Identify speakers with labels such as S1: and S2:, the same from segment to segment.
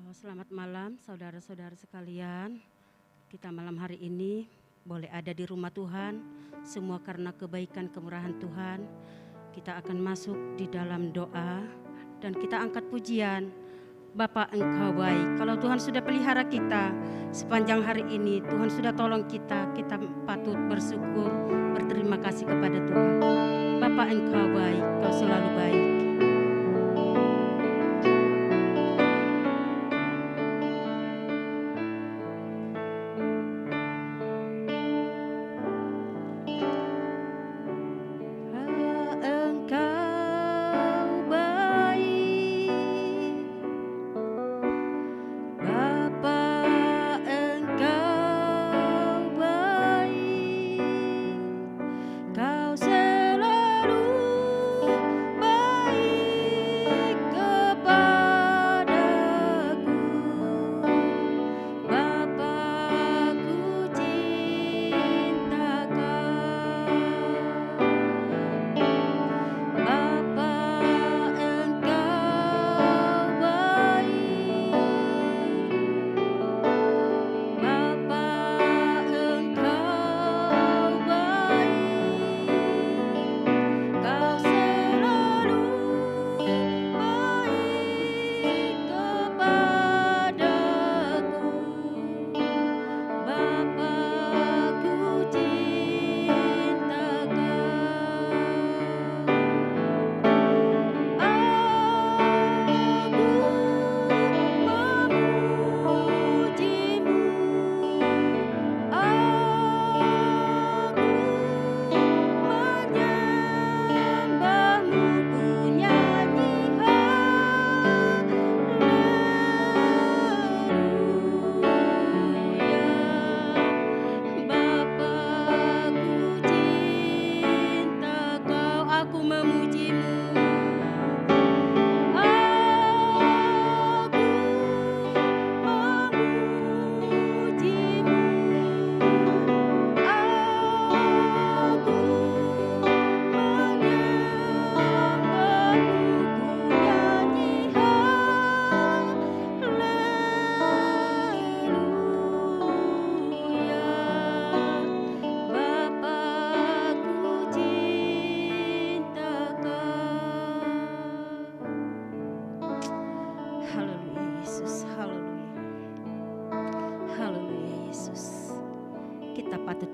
S1: Selamat malam saudara-saudara sekalian. Kita malam hari ini boleh ada di rumah Tuhan, semua karena kebaikan kemurahan Tuhan. Kita akan masuk di dalam doa dan kita angkat pujian. Bapa, Engkau baik. Kalau Tuhan sudah pelihara kita sepanjang hari ini, Tuhan sudah tolong kita, kita patut bersyukur, berterima kasih kepada Tuhan. Bapa, Engkau baik, Kau selalu baik.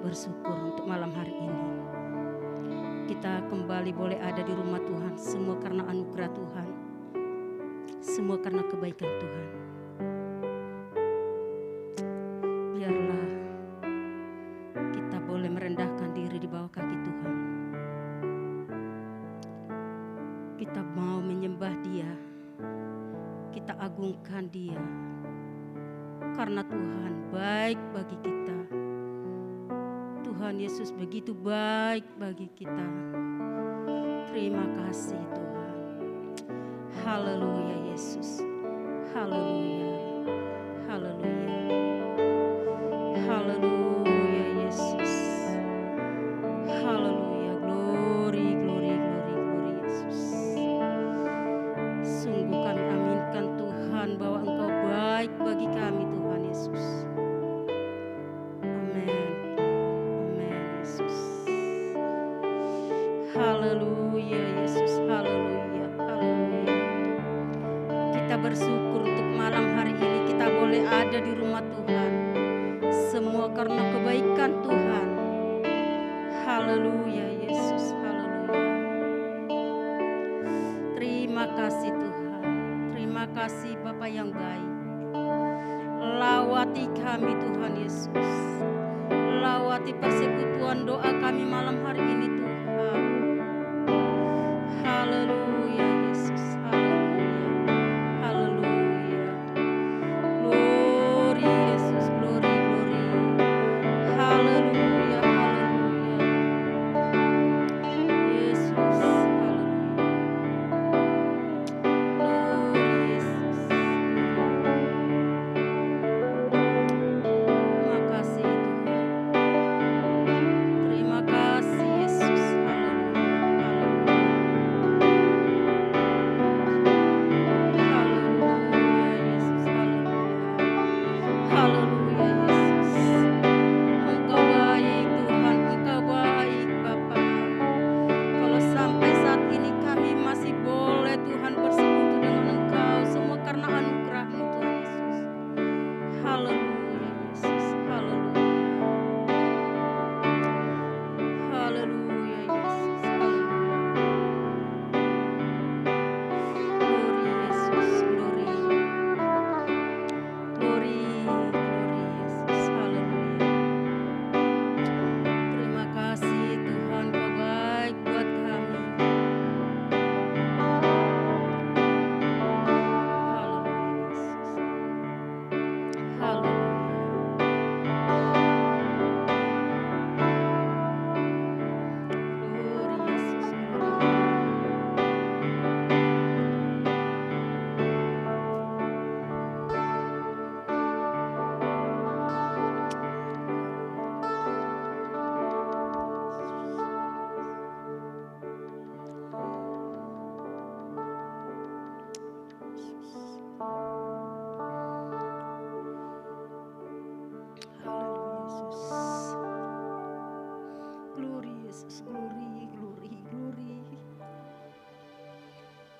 S1: Bersyukur untuk malam hari ini. Kita kembali boleh ada di rumah Tuhan, semua karena anugerah Tuhan, semua karena kebaikan Tuhan. Biarlah kita boleh merendahkan diri di bawah kaki Tuhan. Kita mau menyembah Dia, kita agungkan Dia, karena Tuhan baik bagi kita. Tuhan Yesus begitu baik bagi kita. Terima kasih Tuhan. Haleluya Yesus. Haleluya. Haleluya. Haleluya Yesus. Haleluya. Glory, glory, glory, glory Yesus. Sungguh kami aminkan Tuhan bahwa Engkau baik bagi kami Tuhan Yesus. Haleluya Yesus, haleluya, haleluya. Kita bersyukur untuk malam hari ini kita boleh ada di rumah Tuhan. Semua karena kebaikan Tuhan. Haleluya Yesus, haleluya. Terima kasih Tuhan. Terima kasih Bapa yang baik. Lawati kami Tuhan Yesus. Lawati persekutuan doa kami malam hari ini Tuhan. Haleluya Yesus, haleluya, haleluya. Glory Yesus, glory, glory. Haleluya, haleluya. Yesus, haleluya. Glory Yesus. Terima kasih Tuhan. Terima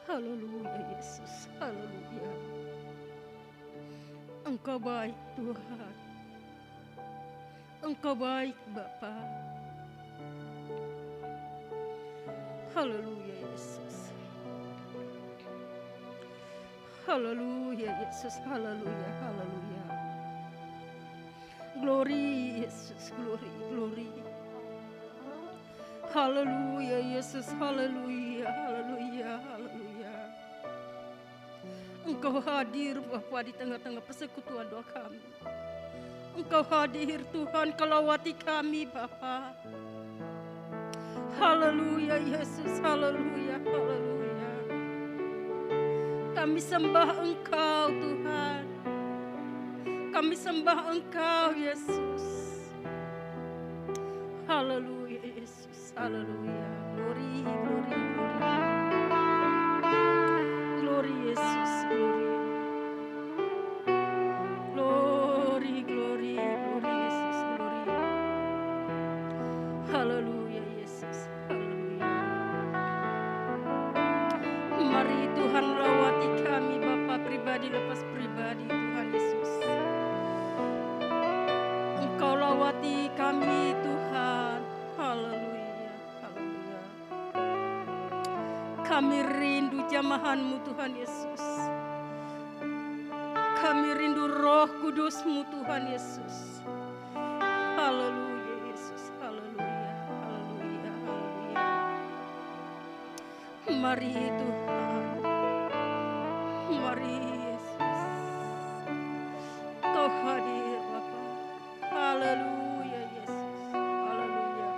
S1: Haleluya Yesus, haleluya. Engkau baik Tuhan, Engkau baik Bapa. Haleluya Yesus. Haleluya Yesus, haleluya, haleluya. Glory Yesus, glory, glory. Haleluya Yesus, haleluya, haleluya, haleluya. Engkau hadir Bapa di tengah-tengah persekutuan doa kami. Engkau hadir Tuhan, Kau lawati kami Bapa. Haleluya Yesus, haleluya, haleluya. Kami sembah Engkau Tuhan. Kami sembah Engkau Yesus. Haleluya Yesus, haleluya. Glory, glory, glory. Glory Yesus, glory. Glory, glory, glory Yesus, glory. Haleluya Yesus, haleluya. Mari Tuhan lawati kami Bapa, pribadi lepas pribadi Tuhan Yesus. Engkau lawati kami Tuhan. Haleluya, haleluya. Kami rindu jamahan-Mu Tuhan Yesus. Kami rindu Roh Kudus-Mu Tuhan Yesus. Haleluya Yesus, haleluya, haleluya, haleluya. Mari Tuhan, mari Yesus. Kau hadir Bapa. Haleluya Yesus, haleluya.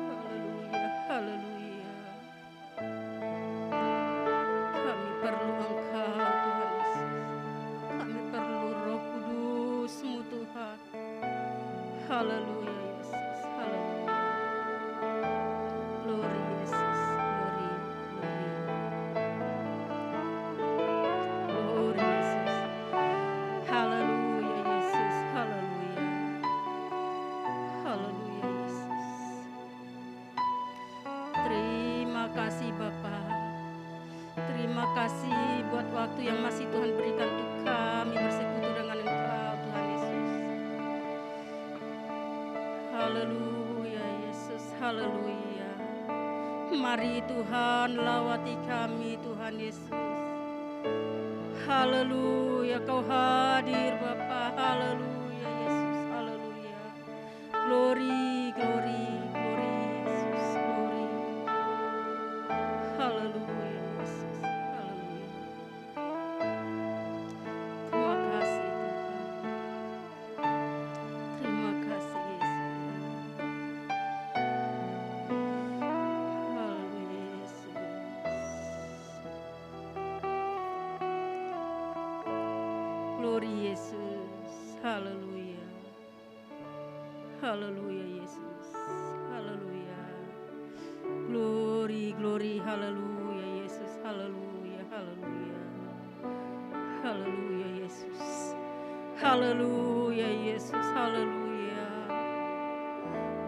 S1: Haleluya, haleluya. Kami perlu Engkau Tuhan Yesus. Kami perlu Roh Kudus-Mu Tuhan. Haleluya Yesus, haleluya. Glory Yesus, glory, glory. Glory Yesus. Haleluya Yesus, haleluya. Haleluya Yesus. Terima kasih Bapa. Terima kasih buat waktu yang masih Tuhan berikan untuk kami bersekutu dengan Engkau Tuhan Yesus. Haleluya Yesus, haleluya. Mari Tuhan lawati kami Tuhan Yesus. Haleluya, Kau hadir Bapa. Haleluya Yesus, haleluya. Glory, glory, glory Yesus, glory. Haleluya Yesus, haleluya. Terima kasih Tuhan. Terima kasih Yesus. Haleluya Yesus. Glory Yesus, haleluya. Haleluya Yesus, haleluya. Glory, glory, haleluya Yesus, haleluya, haleluya. Haleluya Yesus. Haleluya Yesus, haleluya.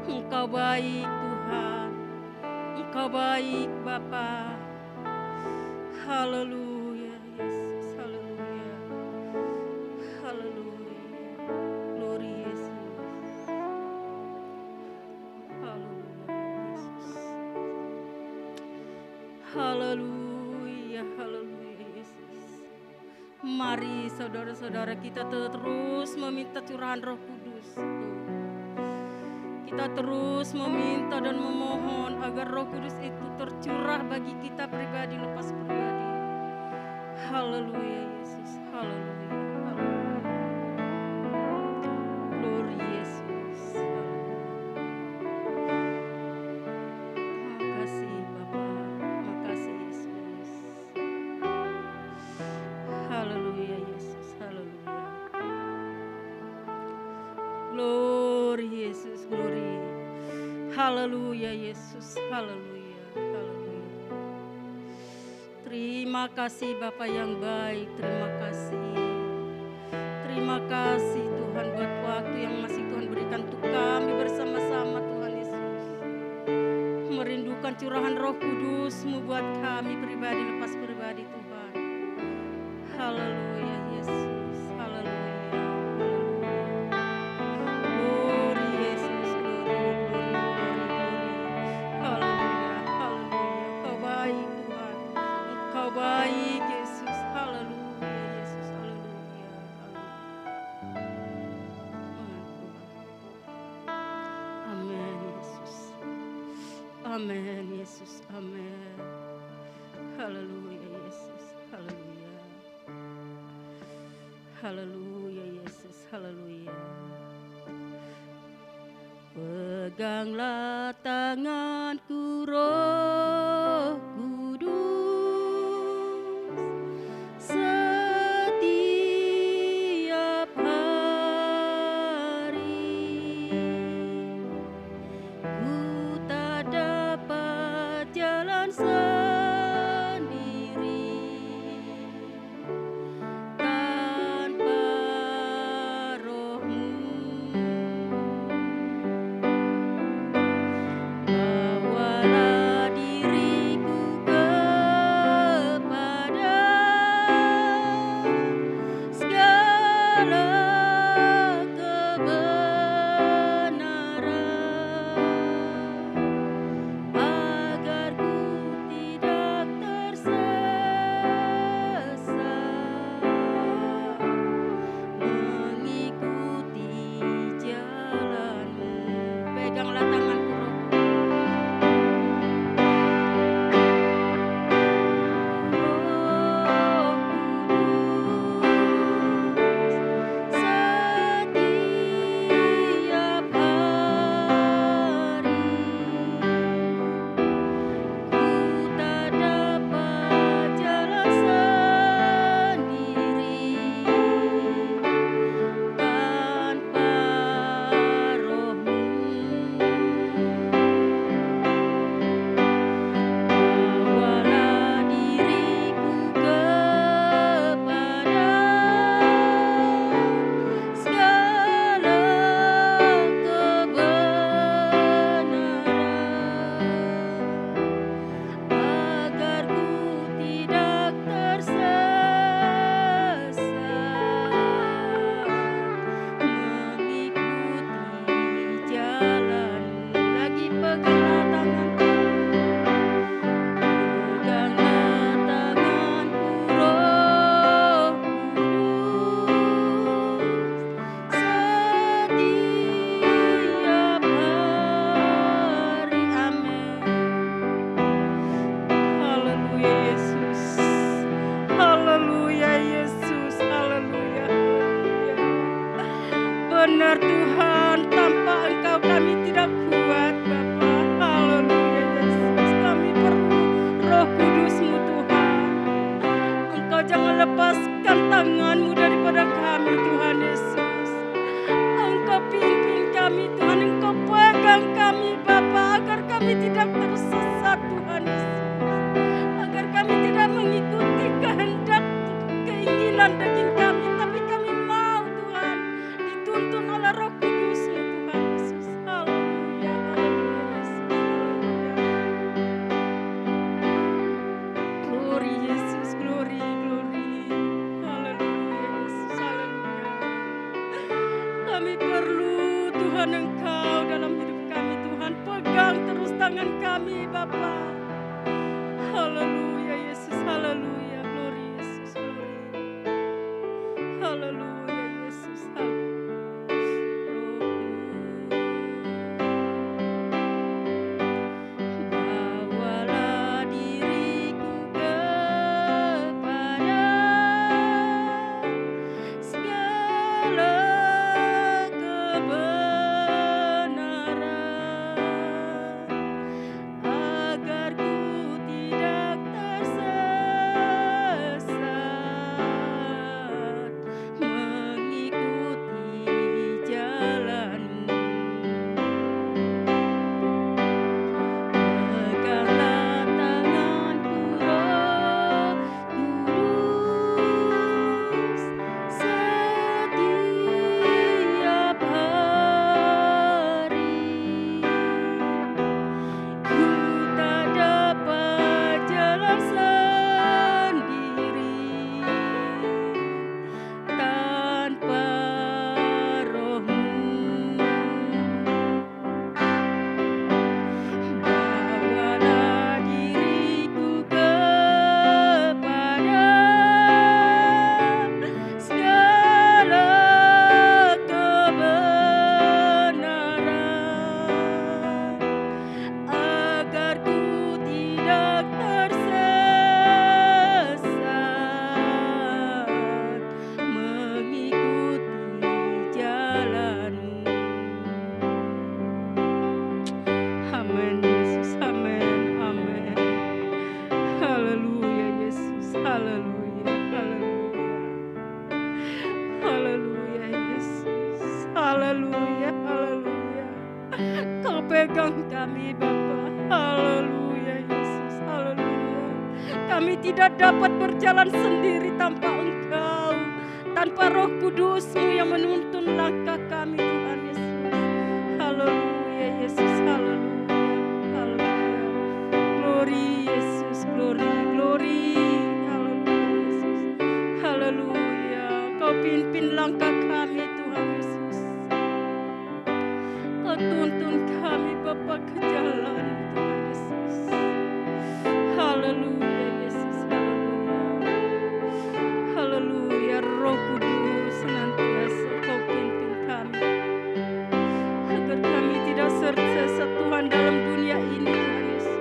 S1: Engkau baik Tuhan. Engkau baik Bapa. Haleluya Yesus, haleluya. Haleluya. Glory Yesus. Haleluya Yesus. Haleluya, haleluya Yesus. Mari saudara-saudara kita terus meminta curahan Roh Kudus. Kita terus meminta dan memohon agar Roh Kudus itu tercurah bagi kita pribadi lepas pribadi. Haleluya Yesus, haleluya, haleluya. Glory Yesus. Makasih Bapa, makasih Yesus. Haleluya Yesus, haleluya. Glory Yesus, glory. Haleluya Yesus, haleluya, haleluya. Terima kasih Bapa yang baik, terima kasih. Terima kasih Tuhan buat waktu yang masih Tuhan berikan untuk kami bersama-sama Tuhan Yesus. Merindukan curahan Roh Kudus-Mu buat kami pribadi lepas pribadi Tuhan. Haleluya Yesus, haleluya, haleluya. Glory Yesus, glory, glory, glory, glory. Haleluya, haleluya. Kau baik Tuhan, Kau baik Yesus, haleluya Yesus, haleluya, haleluya. Amin Yesus, amin Yesus, amin. Haleluya Yesus, haleluya. Haleluya Yesus, haleluya. Peganglah tanganku Roh Kudus setiap hari. Ku tak dapat jalan sendiri tanpa Roh-Mu. Bawalah diriku kepada segala kebenaran, agar ku tidak tersesat, mengikuti jalan-Mu. Peganglah tanganku Roh setiap hari. Ku tak dapat jalan sendiri tanpa Roh-Mu. Bawalah diriku kepada segala kebenaran, agar ku tidak tersesat, mengikuti jalan-Mu. Lagi peganglah tanganku, peganglah tanganku Roh Kudus setiap hari. Amin. Haleluya Yesus, haleluya Yesus, haleluya, haleluya. Benar Tuhan, tanpa Engkau kami tidak kuat Bapa. Haleluya Yesus, kami perlu Roh Kudus-Mu Tuhan. Engkau jangan lepaskan tangan-Mu daripada kami Tuhan Yesus. Engkau pimpin kami Tuhan, Engkau pegang kami Bapa, agar kami tidak tersesat Tuhan Yesus, agar kami tidak mengikuti kehendak keinginan daging kami, tapi kami mau Tuhan dituntun oleh Roh Kudus-Mu Tuhan Yesus. Haleluya, haleluya Yesus, haleluya. Glory Yesus, glory, glory. Haleluya Yesus, haleluya. Kami perlu Tuhan Engkau dalam hidup kami Tuhan. Pegang terus tangan kami Bapa. Haleluya Yesus, haleluya. Glory Yesus, glory. Haleluya Yesus, bawalah diriku kepada segala kebenaran, agar tidak dapat berjalan sendiri tanpa Engkau, tanpa Roh Kudus-Mu yang menuntun langkah kami Tuhan Yesus. Haleluya Yesus, haleluya, haleluya. Glory Yesus, glory, glory. Haleluya Yesus, haleluya. Kau pimpin langkah kami Tuhan Yesus. Kau tuntun kami Bapa ke jalan Tuhan Yesus. Haleluya Yesus, haleluya. Haleluya, Roh Kudus senantiasa Kau pimpin kami, agar kami tidak tersesat Tuhan dalam dunia ini Tuhan Yesus.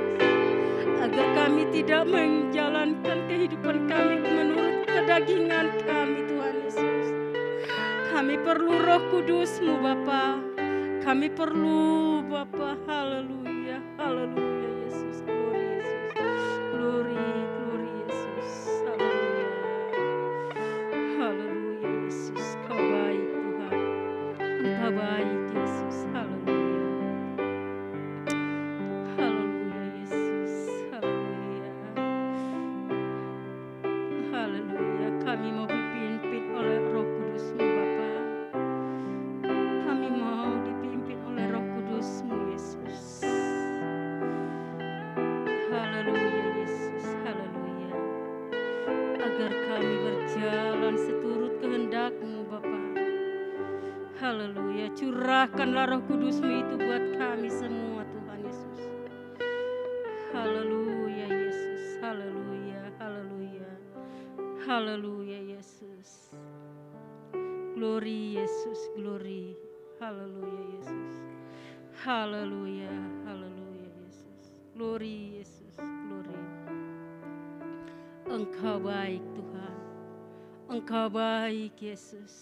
S1: Agar kami tidak menjalankan kehidupan kami menurut kedagingan kami Tuhan Yesus. Kami perlu Roh Kudus-Mu Bapa. Kami perlu Bapa. Haleluya, haleluya Yesus. Glory Yesus. Glory, glory Yesus. Haleluya. Haleluya Yesus. Kau baik Tuhan. Engkau baik Yesus. Haleluya. Haleluya Yesus. Haleluya. Haleluya. Kami mau dipimpin oleh Roh Kudus-Mu Bapa. Kami mau dipimpin oleh Roh Kudus-Mu Yesus. Haleluya Yesus, haleluya. Agar kami berjalan seturut kehendak-Mu Bapa. Haleluya, curahkanlah Roh Kudus-Mu itu buat kami semua Tuhan Yesus. Haleluya Yesus, haleluya, haleluya. Haleluya Yesus. Glory Yesus, glory. Haleluya Yesus. Haleluya, haleluya Yesus. Glory Yesus, glory. Engkau baik Tuhan. Engkau baik Yesus.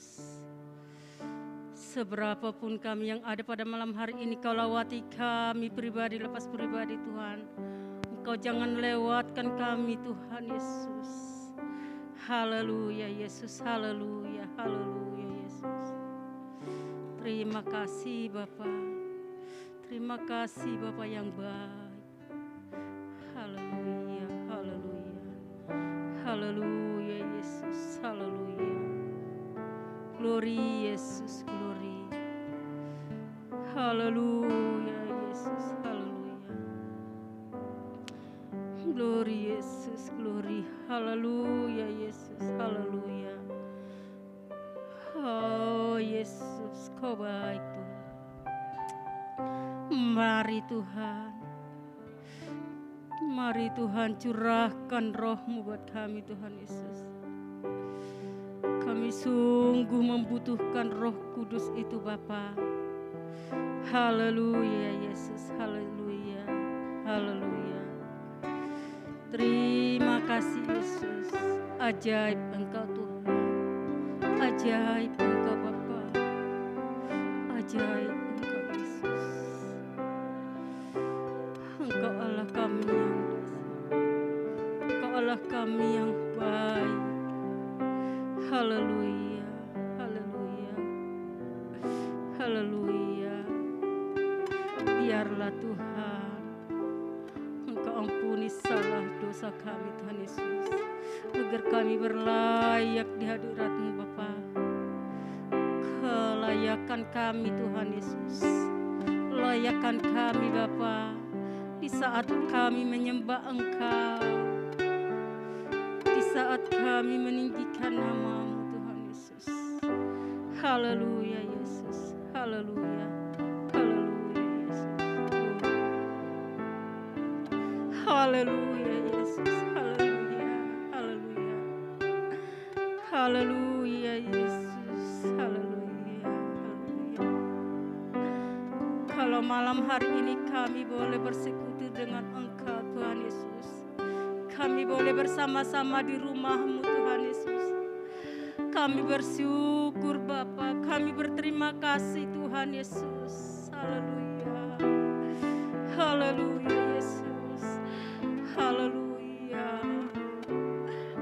S1: Seberapapun kami yang ada pada malam hari ini, Kau lawati kami pribadi lepas pribadi Tuhan. Engkau jangan lewatkan kami Tuhan Yesus. Haleluya Yesus, haleluya, haleluya Yesus. Terima kasih Bapa. Terima kasih Bapa yang baik. Haleluya, haleluya. Haleluya Yesus, haleluya. Glory Yesus, glory. Haleluya Yesus, haleluya. Glory Yesus, glory. Haleluya Yesus, haleluya. Oh Yesus, Kau baik Tuhan. Mari Tuhan. Mari Tuhan, curahkan Roh-Mu buat kami Tuhan Yesus. Kami sungguh membutuhkan Roh Kudus itu Bapa. Haleluya Yesus, haleluya, haleluya. Terima kasih Yesus. Ajaib Engkau Tuhan. Ajaib Engkau Bapa. Ajaib Engkau Yesus. Engkau Allah kami yang Engkau Allah kami yang baik. Haleluya, haleluya, haleluya. Biarlah Tuhan Engkau ampuni salah dosa kami Tuhan Yesus, agar kami berlayak di hadirat-Mu Bapa. Kelayakan kami Tuhan Yesus, layakan kami Bapa di saat kami menyembah Engkau, di saat kami meninggikan nama-Mu Tuhan Yesus. Haleluya Yesus, haleluya, haleluya Yesus. Haleluya Yesus, haleluya, haleluya. Haleluya Yesus, haleluya, haleluya. Kalau malam hari ini kami boleh bersekutu dengan Engkau Tuhan Yesus, kami boleh bersama-sama di rumah-Mu Tuhan Yesus. Kami bersyukur Bapa, kami berterima kasih Tuhan Yesus. Haleluya, haleluya Yesus, haleluya.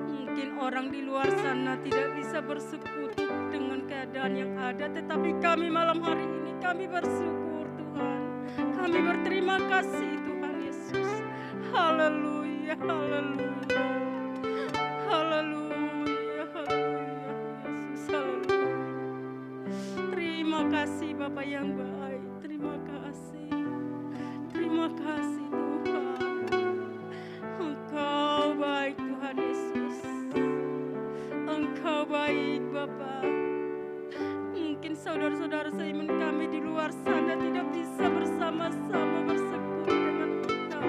S1: Mungkin orang di luar sana tidak bisa bersekutu dengan keadaan yang ada, tetapi kami malam hari ini kami bersyukur Tuhan. Kami berterima kasih Tuhan Yesus. Haleluya, haleluya. Bapa yang baik. Terima kasih. Terima kasih Tuhan. Engkau baik Tuhan Yesus. Engkau baik Bapa. Mungkin saudara-saudara seiman kami di luar sana tidak bisa bersama-sama bersekutu dengan Engkau.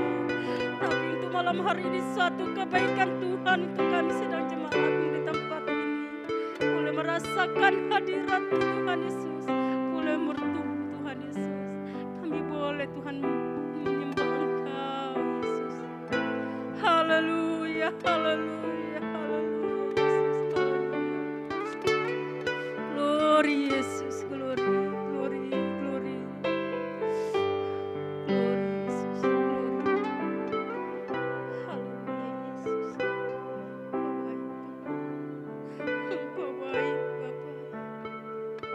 S1: Tapi untuk malam hari ini suatu kebaikan Tuhan untuk kami sedang jemaat di tempat ini. Boleh merasakan hadirat Tuhan Yesus. Boleh bertumbuh Tuhan Yesus. Kami boleh Tuhan menyembah Engkau Yesus. Haleluya, haleluya, haleluya Yesus, haleluya. Glory Yesus, glory, glory, glory. Glory Yesus, glory. Haleluya Yesus. Engkau baik Bapa.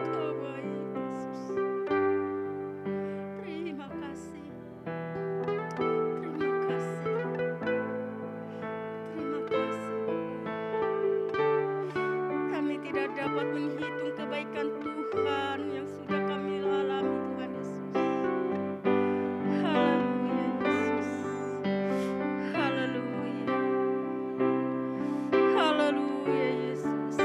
S1: Engkau baik Yesus. Terima kasih. Terima kasih. Terima kasih. Kami tidak dapat menghitung kebaikan Tuhan yang sudah kami alami Tuhan Yesus. Haleluya Yesus. Haleluya. Haleluya Yesus.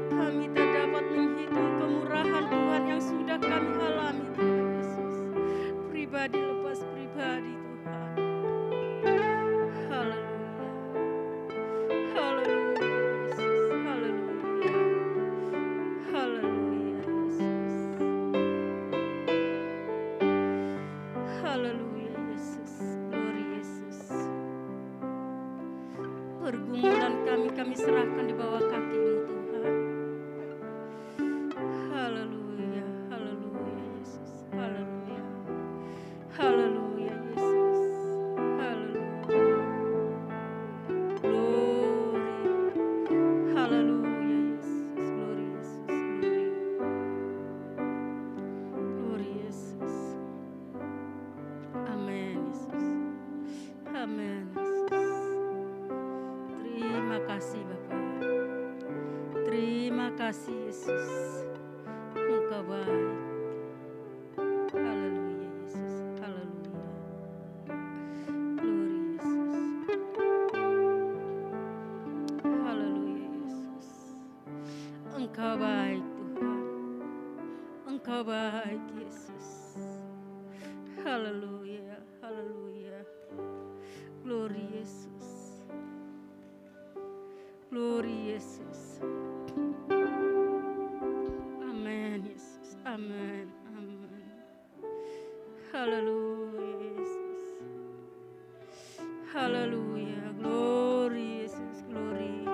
S1: Kami tak dapat menghitung kemurahan Tuhan yang sudah kami alami Tuhan Yesus. Pribadi lepas pribadi Tuhan. Haleluya. Haleluya Yesus. Haleluya. Haleluya Yesus. Haleluya Yesus. Glory Yesus. Pergumulan kami serahkan di bawah kaki-Mu Tuhan. Haleluya. Haleluya Yesus. Haleluya. Haleluya Yesus. Haleluya. Glory. Haleluya Yesus. Glory Yesus. Glory. Glory Yesus. Amin Yesus. Amin Yesus. Terima kasih Bapa. Terima kasih Yesus. Engkau baik. Haleluya Yesus. Haleluya. Glory Yesus. Haleluya Yesus. Engkau baik Tuhan. Engkau baik Yesus. Haleluya. Haleluya. Glory Yesus. Glory Yesus. Amin Yesus. Amin. Amin. Haleluya Yesus. Haleluya. Glory Yesus. Glory.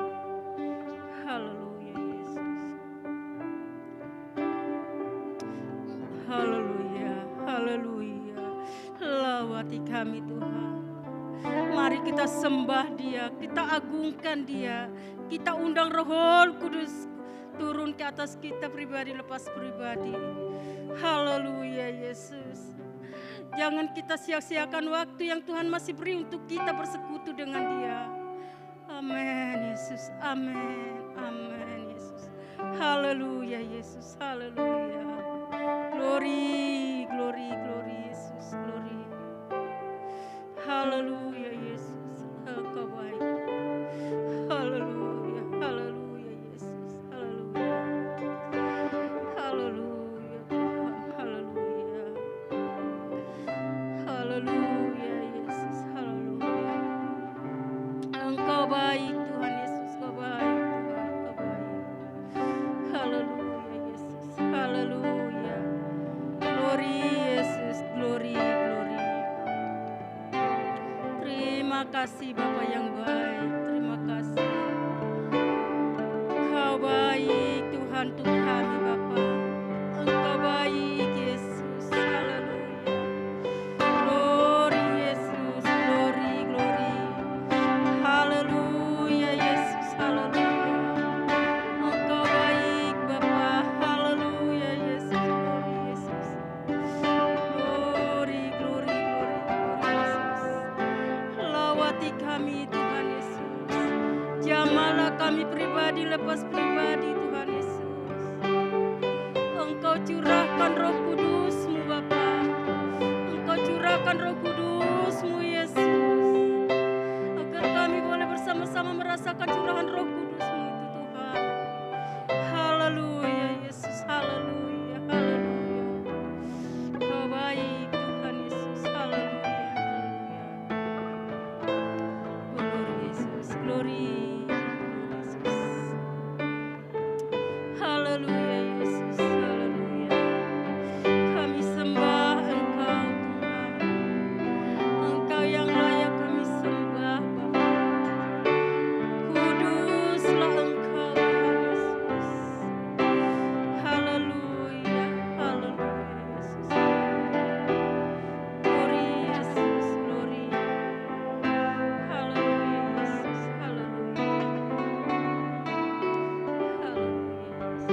S1: Haleluya Yesus. Haleluya. Haleluya. Lawati kami Tuhan. Mari kita sembah Dia, kita agungkan Dia, kita undang Roh Kudus turun ke atas kita pribadi lepas pribadi. Haleluya Yesus. Jangan kita sia-siakan waktu yang Tuhan masih beri untuk kita bersekutu dengan Dia. Amin Yesus, amin, amin Yesus. Haleluya Yesus, haleluya. Glory, glory, glory Yesus, glory. Haleluya Yesus, Engkau baik. Haleluya, haleluya Yesus, haleluya. Haleluya Tuhan, haleluya. Haleluya Yesus, haleluya. Engkau baik Tuhan Yesus, Engkau baik Tuhan, Engkau baik. Haleluya Yesus, haleluya. Glory Yesus, glory, glory. Terima kasih Bapa yang baik, terima kasih. Engkau baik Tuhan untuk kami Bapa. Engkau baik Yesus, haleluya. Glory Yesus, glory, glory. Haleluya Yesus, haleluya. Engkau baik Bapa, haleluya Yesus, glory Yesus. Glory, glory, glory, glory Yesus. Lawati kami Tuhan Yesus. Jamalah kami pribadi lepas pribadi Tuhan Yesus. Engkau curahkan akan curahan Roh Kudus-Mu itu Tuhan. Haleluya Yesus, haleluya, haleluya. Kau baik Tuhan Yesus, haleluya, haleluya. Glory Yesus, glory, Yesus. Haleluya Yesus, haleluya. Kami sembah Engkau Tuhan. Engkau yang layak kami sembah Bapa. Kuduslah Engkau Tuhan Yesus. Haleluya, haleluya Yesus. Glory Yesus, glory. Haleluya Yesus, haleluya. Haleluya Yesus.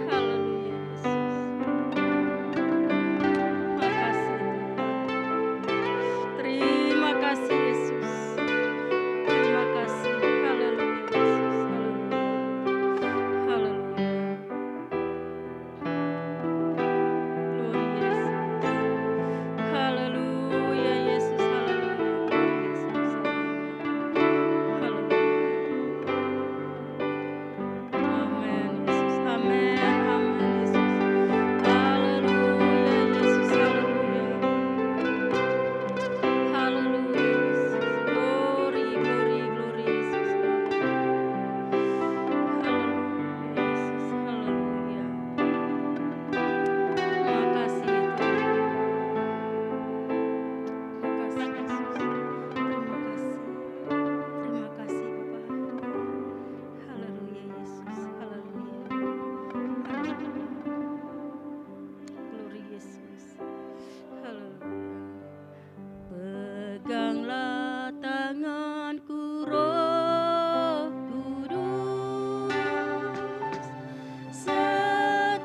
S1: Haleluya Yesus. Makasih Tuhan. Terima kasih Yesus. Terima kasih. Haleluya Yesus. Haleluya. Haleluya. Glory Yesus. Haleluya Yesus. Haleluya. Glory Yesus. Haleluya. Amin Yesus. Amin. Amin Yesus. Haleluya Yesus. Haleluya. Haleluya Yesus. Glory, glory, glory Yesus. Haleluya Yesus. Haleluya. Makasih Tuhan. Makasih Yesus. Terima kasih. Terima kasih Bapa. Haleluya Yesus. Haleluya. Haleluya. Glory Yesus. Haleluya. Peganglah tanganku Roh Kudus setiap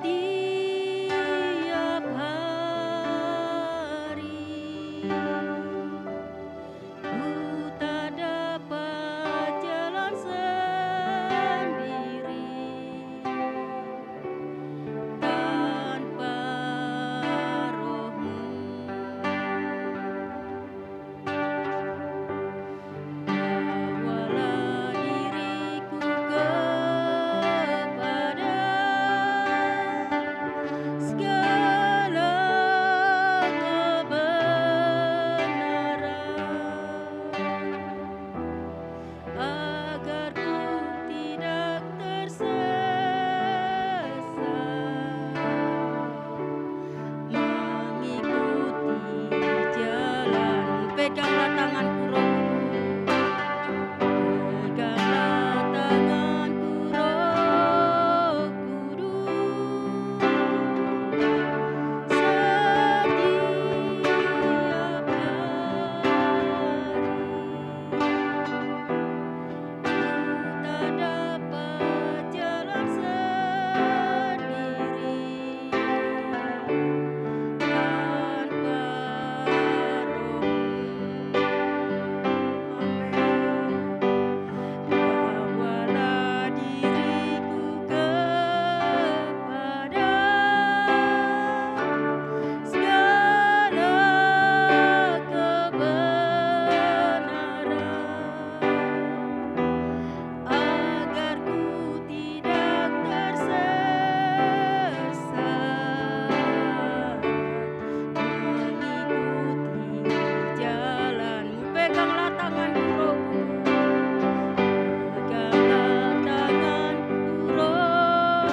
S1: hari. Ku tak dapat jalan sendiri tanpa Roh-Mu. Bawalah diriku kepada segala kebenaran, agar ku tidak tersesat, mengikuti jalan. Peganglah tanganku Roh Kudus. Peganglah tanganku Roh Kudus setiap hari. Ku tak dapat jalan sendiri tanpa Roh-Mu. Bawalah diriku kepada segala kebenaran, agar ku tidak tersesat, mengikuti jalan-Mu. Peganglah tanganku Roh Kudus. Peganglah tanganku Roh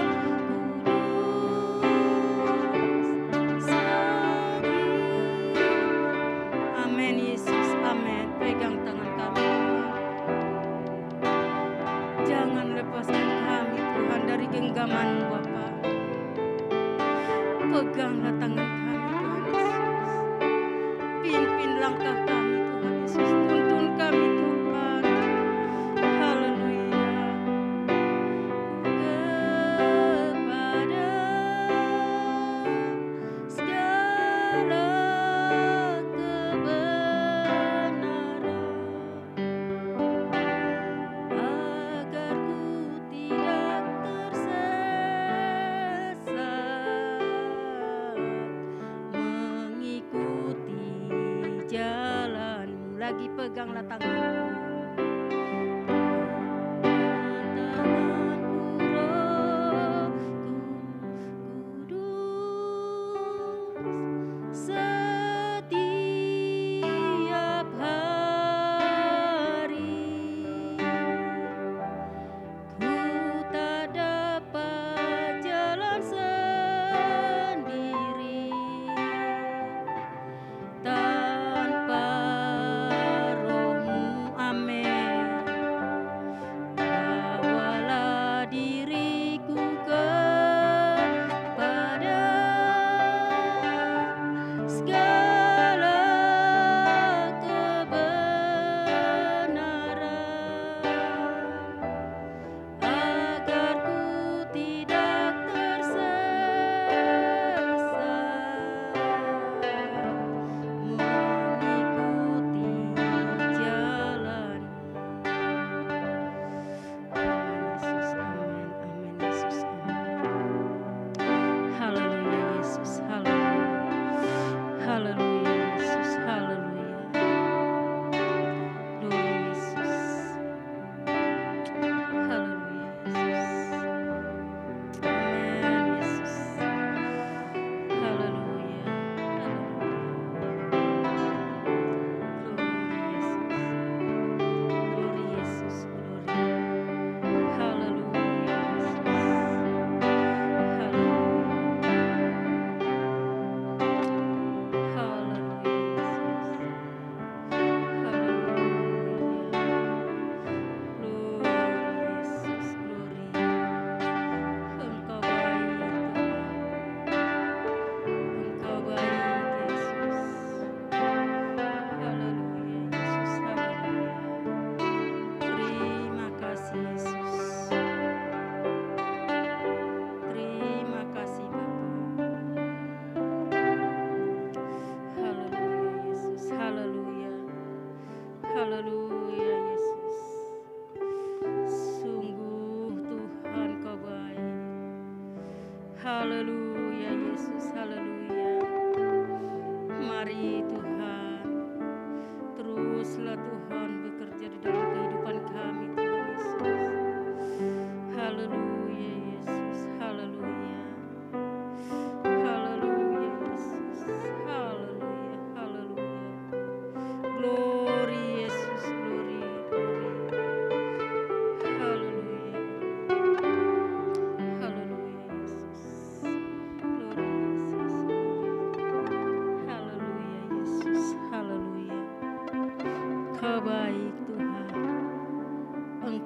S1: Kudus setiap. Amin Yesus, amin. Pegang tangan kami Tuhan. Jangan lepaskan kami Tuhan dari genggaman-Mu Bapa. Peganglah tangan kami Tuhan Yesus. Pimpin langkah kami Tuhan Yesus. Tuntun kami Tuhan. Haleluya. Kepada segala kebenaran, agar ku tidak tersesat, mengikuti jalan-Mu. Lagi peganglah tanganku.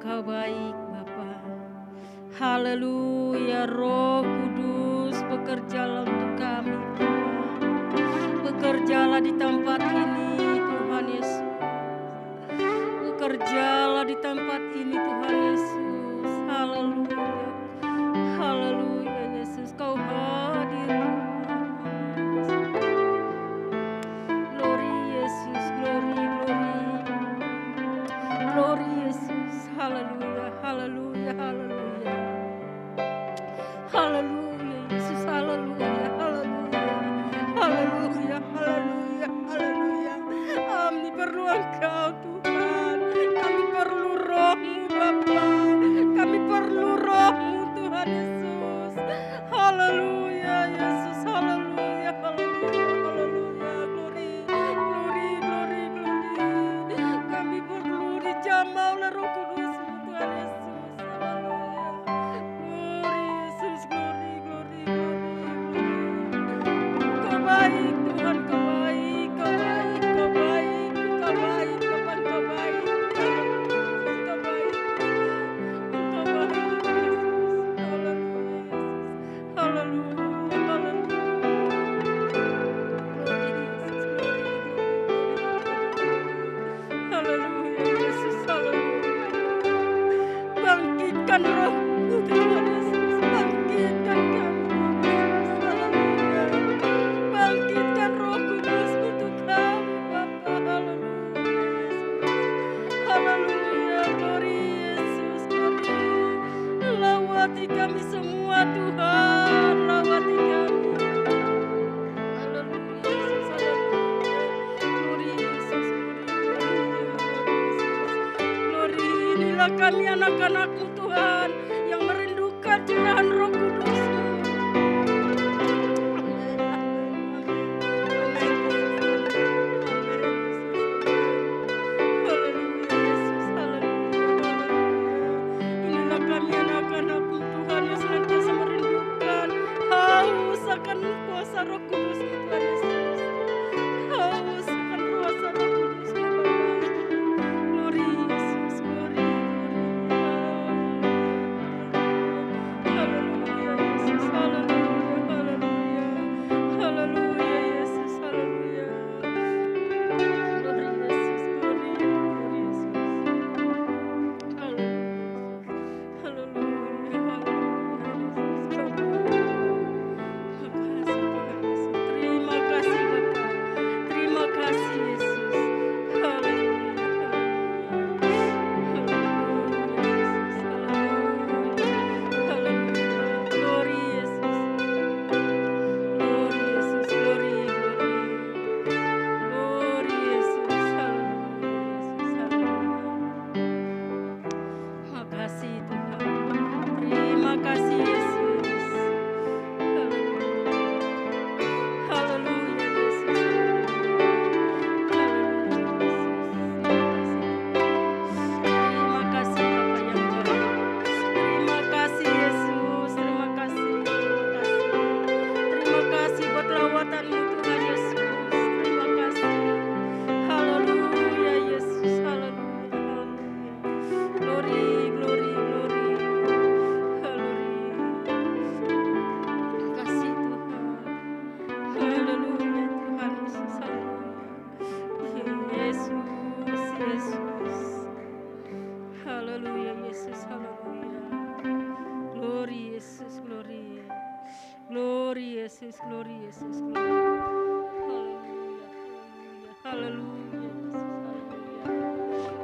S1: Engkau baik Bapa. Haleluya, Roh Kudus bekerjalah untuk kami Tuhan. Bekerjalah di tempat ini Tuhan Yesus. Bekerjalah di tempat ini Tuhan Yesus. Haleluya. Haleluya Yesus, Kau hadir Tuhan. Glory Yesus, glory, glory. Glory Yesus. Haleluya, haleluya, haleluya. Haleluya Yesus, haleluya, haleluya. Haleluya, haleluya, haleluya. Kami perlu Engkau Tuhan. Kami perlu Roh-Mu Bapa. Kami perlu Roh-Mu Tuhan Yesus. Haleluya Yesus, haleluya, haleluya, haleluya. Glory, glory, glory, glory. Kami perlu dijamah oleh Roh Kudus-Mu Tuhan Yesus. Haleluya. Glory Yesus, glory, glory, glory, glory. Kau baik Tuhan, Kau baik, Kau baik, Kau baik, Kau baik, Tuhan, Kau baik. Kau baik, Kau baik Yesus. Haleluya Yesus. Haleluya, haleluya. Glory Yesus, glory, glory, glory. Haleluya Yesus, haleluya. Bangkitkan Roh-Mu Tuhan Yesus, bangkitkan kami Tuhan Yesus, haleluya. Bangkitkan Roh Kudus-Mu untuk kami Bapa, haleluya Yesus. Haleluya, glory Yesus, glory. Lawati kami semua Tuhan, lawati kami. Haleluya Yesus, haleluya. Glory Yesus, glory, glory. Inilah kami anak-anak-Mu Tuhan yang merindukan curahan Roh Kudus-Mu. Amin, amin, amin. Haleluya Yesus, haleluya, haleluya. Inilah kami anak-anak-Mu Tuhan yang senantiasa merindukan, haus akan kuasa Roh Kudus-Mu Tuhan Yesus. Haus akan kuasa Roh Kudus-Mu Bapa. Glory Yesus, glory, glory. Haleluya Yesus, haleluya, haleluya. Haleluya Yesus, haleluya. Glory Yesus, glory, glory Yesus. Haleluya. Haleluya, haleluya Yesus. Kau baik. Terima kasih Tuhan Yesus. Terima kasih Bapa. Terima kasih Yesus. Haleluya, haleluya. Haleluya Yesus, haleluya. Haleluya. Glory Yesus. Glory Yesus, glory, glory. Glory Yesus, haleluya Yesus, haleluya. Makasih Tuhan. Terima kasih Yesus. Haleluya. Haleluya Yesus. Terima kasih Bapa yang baik. Terima kasih Yesus. Terima kasih. Terima kasih. Terima kasih buat lawatan-Mu Tuhan Yesus. Terima kasih. Haleluya Yesus. Haleluya. Haleluya. Glory, glory, glory. Haleluya. Kasih Tuhan. Haleluya Tuhan Yesus. Haleluya. Yesus, Yesus. Haleluya Yesus. Haleluya. Glory Yesus, glory. Glory Yesus, glory Yesus, glory. Haleluya. Haleluya. Haleluya Yesus. Haleluya.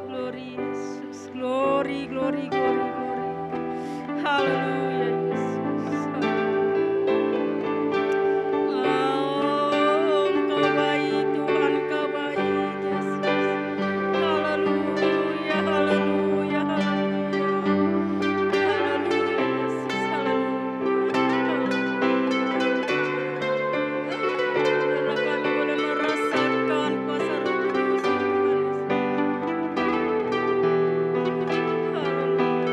S1: Glory Yesus. Glory, glory, glory, glory. Haleluya Yesus. Oh, Engkau baik Tuhan, Engkau baik Yesus. Haleluya, haleluya, haleluya. Haleluya Yesus, haleluya. Biarlah kami boleh merasakan kuasa Roh Kudus Tuhan Yesus. Haleluya.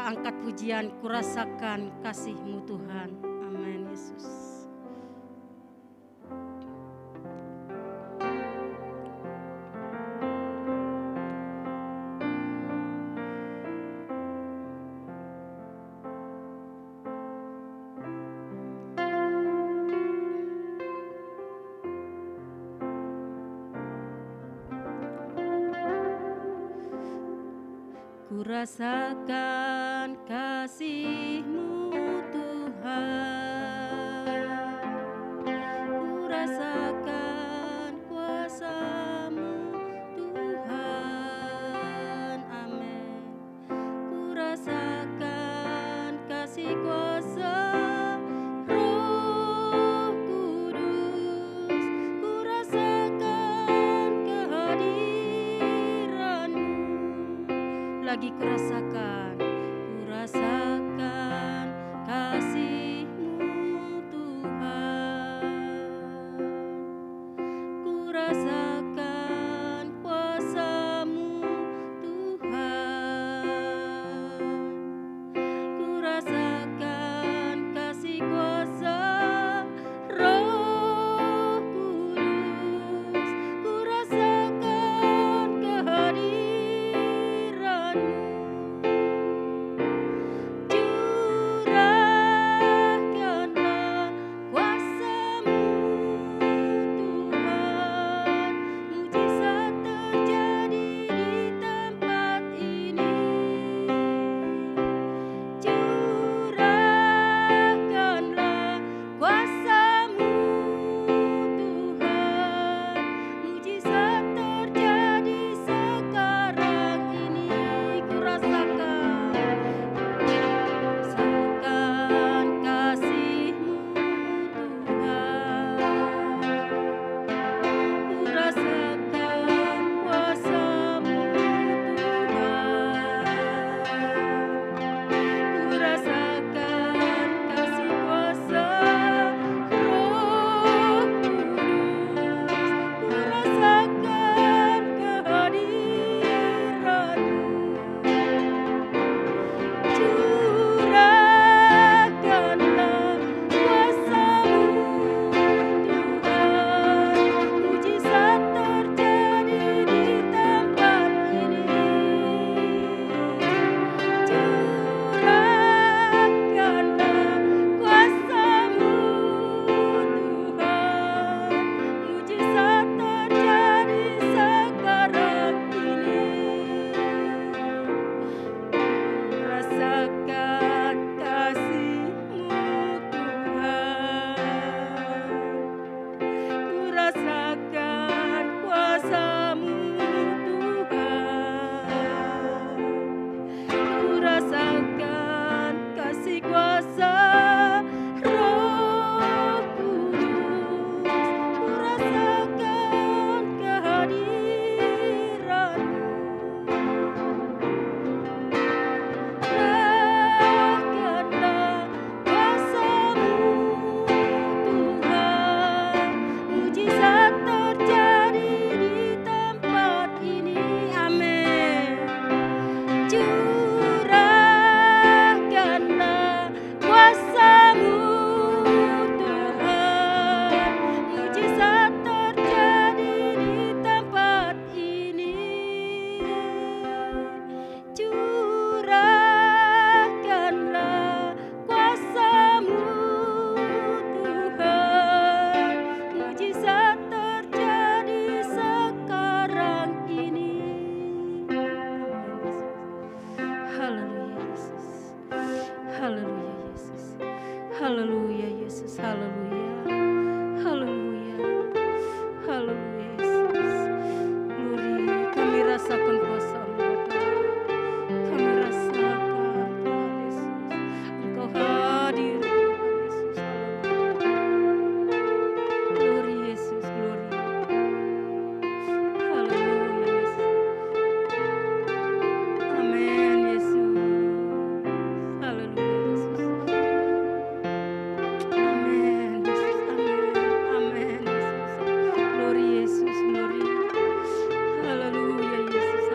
S1: angkat pujian, kurasakan kasih-Mu Tuhan. Amin Yesus. Kurasakan kasih-Mu Tuhan, kurasakan kuasa-Mu Tuhan, amin. Kurasakan kasih kuasa Roh Kudus, kurasakan kehadiran-Mu. Lagi kurasakan kasih-Mu Tuhan, kurasakan kuasa-Mu Tuhan, kurasakan kasih kuasa Roh Kudus, kurasakan kehadiran-Mu. Curahkanlah kuasa-Mu Tuhan, mujizat terjadi di tempat ini. Curahkanlah kuasa-Mu Tuhan, mujizat terjadi sekarang ini. Kurasakan kasih-Mu Tuhan, kurasakan kuasa-Mu Tuhan, kurasakan kasih kuasa Roh Kudus, kurasakan kehadiran-Mu. Curahkanlah kuasa-Mu Tuhan, mujizat terjadi di tempat ini. Curahkanlah kuasa-Mu Tuhan, mujizat terjadi sekarang ini. Rasakan kasih-Mu Tuhan, kurasakan kuasa-Mu Tuhan, kurasakan kasih kuasa Roh Kudus, kurasakan kehadiran-Mu. Curahkanlah kuasa-Mu Tuhan, mujizat terjadi di tempat ini. Amin. Curahkanlah kuasa-Mu Tuhan, mujizat terjadi di tempat ini. Curahkanlah kuasa-Mu Tuhan, mujizat terjadi sekarang ini. Haleluya Yesus, haleluya Yesus, haleluya Yesus, haleluya, haleluya, haleluya Yesus. Glory, kami rasakan kuasa-Mu Bapa, kami rasakan Tuhan Yesus, Engkau hadir Tuhan Yesus, haleluya. Glory Yesus, glory, haleluya Yesus. Amin Yesus, haleluya Yesus. Amin Yesus, amin, amin Yesus. Glory Yesus, glory. Haleluya Yesus,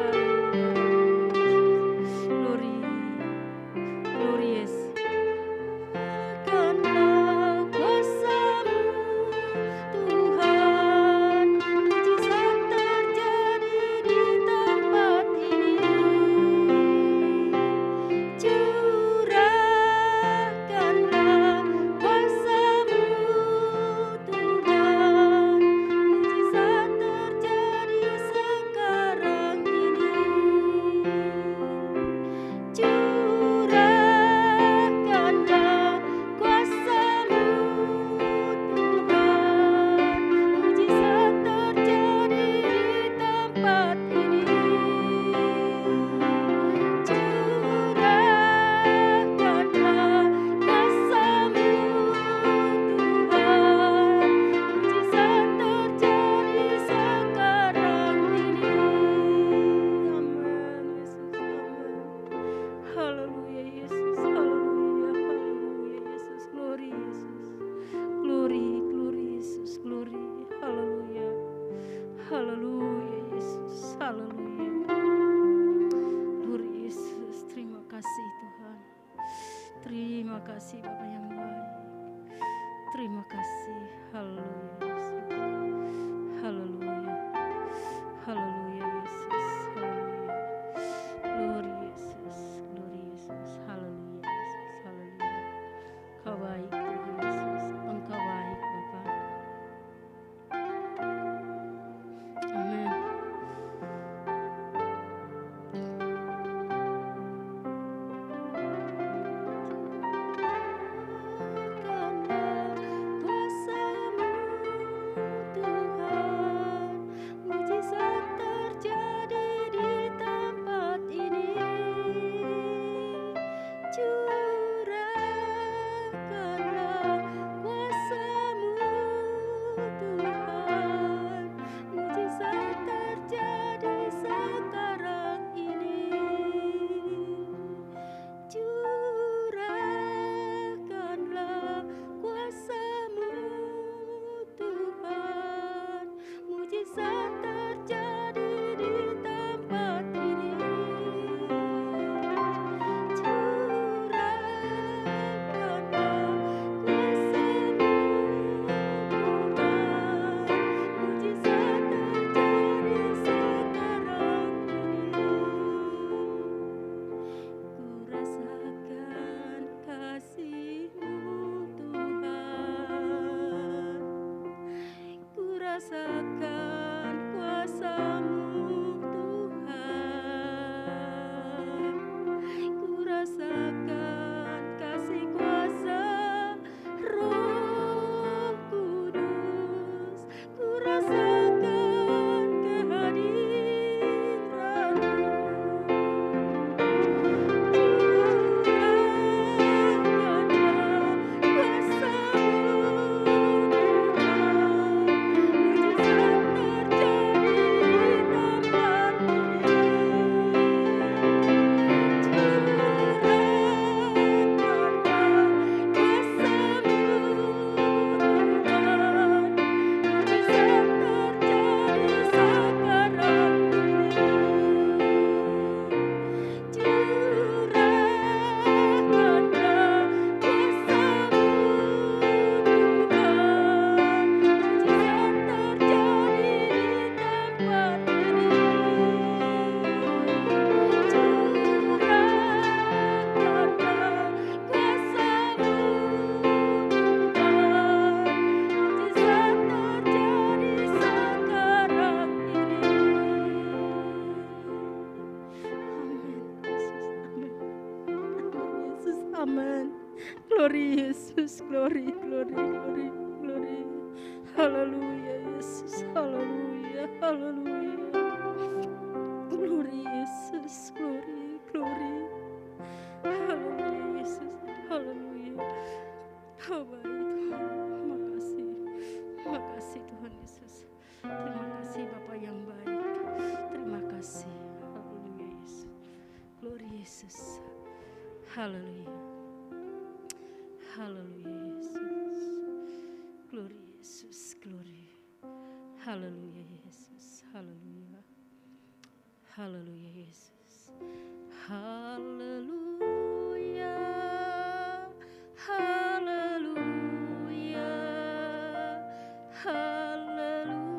S1: Amin. Glory Yesus, glory, glory, glory, glory. Haleluya Yesus, haleluya, haleluya. Glory Yesus, glory, glory. Haleluya Yesus, haleluya. Oh baik Tuhan, makasih. Makasih Tuhan Yesus. Terima kasih Bapa yang baik. Terima kasih. Haleluya Yesus. Glory Yesus. Haleluya. Haleluya Yesus. Glory Yesus, glory. Haleluya Yesus. Haleluya. Haleluya Yesus. Haleluya. Haleluya. Haleluya. Haleluya.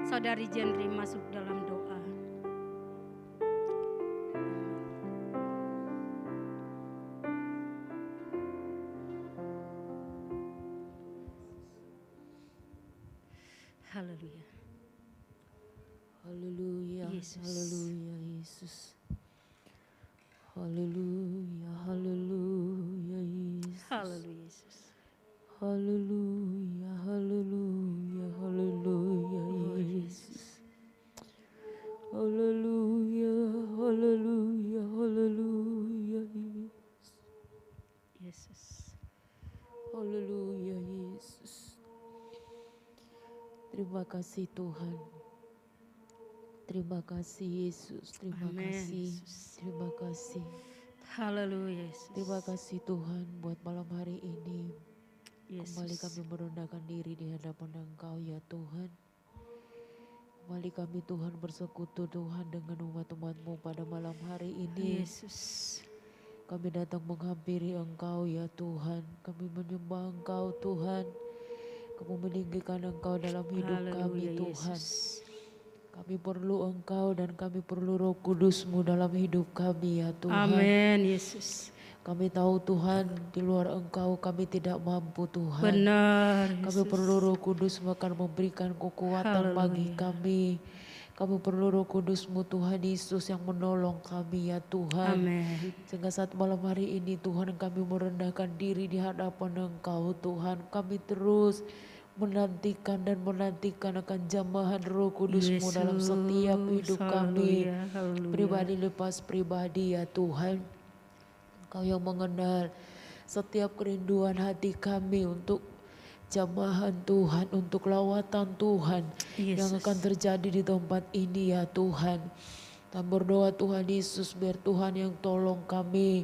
S1: Saudari Jenri masuk dalam doa. Haleluya.
S2: Haleluya.
S1: Yesus.
S2: Haleluya Yesus. Haleluya. Haleluya Yesus.
S1: Haleluya Yesus.
S2: Haleluya. Haleluya. Haleluya Yesus. Haleluya. Haleluya. Haleluya
S1: Yesus.
S2: Haleluya Yesus. Terima kasih Tuhan. Terima kasih Yesus. Terima
S1: Amen,
S2: kasih.
S1: Yesus.
S2: Terima kasih.
S1: Haleluya Yesus.
S2: Terima kasih Tuhan buat malam hari ini. Kembali kami
S1: Yesus.
S2: merendahkan diri di hadapan Engkau ya Tuhan. Kembali kami Tuhan bersekutu Tuhan dengan umat-umat-Mu pada malam hari ini.
S1: Yesus.
S2: Kami datang menghampiri Engkau ya Tuhan. Kami menyembah Engkau Tuhan. Kami meninggikan Engkau dalam hidup kami
S1: Haleluya
S2: Tuhan.
S1: Yesus.
S2: Kami perlu Engkau dan kami perlu Roh Kudus-Mu dalam hidup kami ya Tuhan.
S1: Amin Yesus.
S2: Kami tahu Tuhan di luar Engkau kami tidak mampu Tuhan.
S1: Benar
S2: Kami
S1: Yesus.
S2: perlu Roh Kudus akan memberikan kekuatan bagi
S1: Haleluya.
S2: kami. Kami perlu Roh Kudus-Mu Tuhan Yesus yang menolong kami ya Tuhan.
S1: Amin.
S2: Sehingga saat malam hari ini Tuhan kami merendahkan diri di hadapan Engkau Tuhan. Kami terus menantikan akan jamahan Roh Kudus-Mu dalam setiap hidup kami.
S1: Haleluya. Haleluya.
S2: Pribadi lepas pribadi ya Tuhan. Engkau yang mengenal setiap kerinduan hati kami untuk jamahan Tuhan, untuk lawatan Tuhan yang
S1: Yesus.
S2: akan terjadi di tempat ini ya Tuhan. Dan berdoa Tuhan Yesus biar Tuhan yang tolong kami.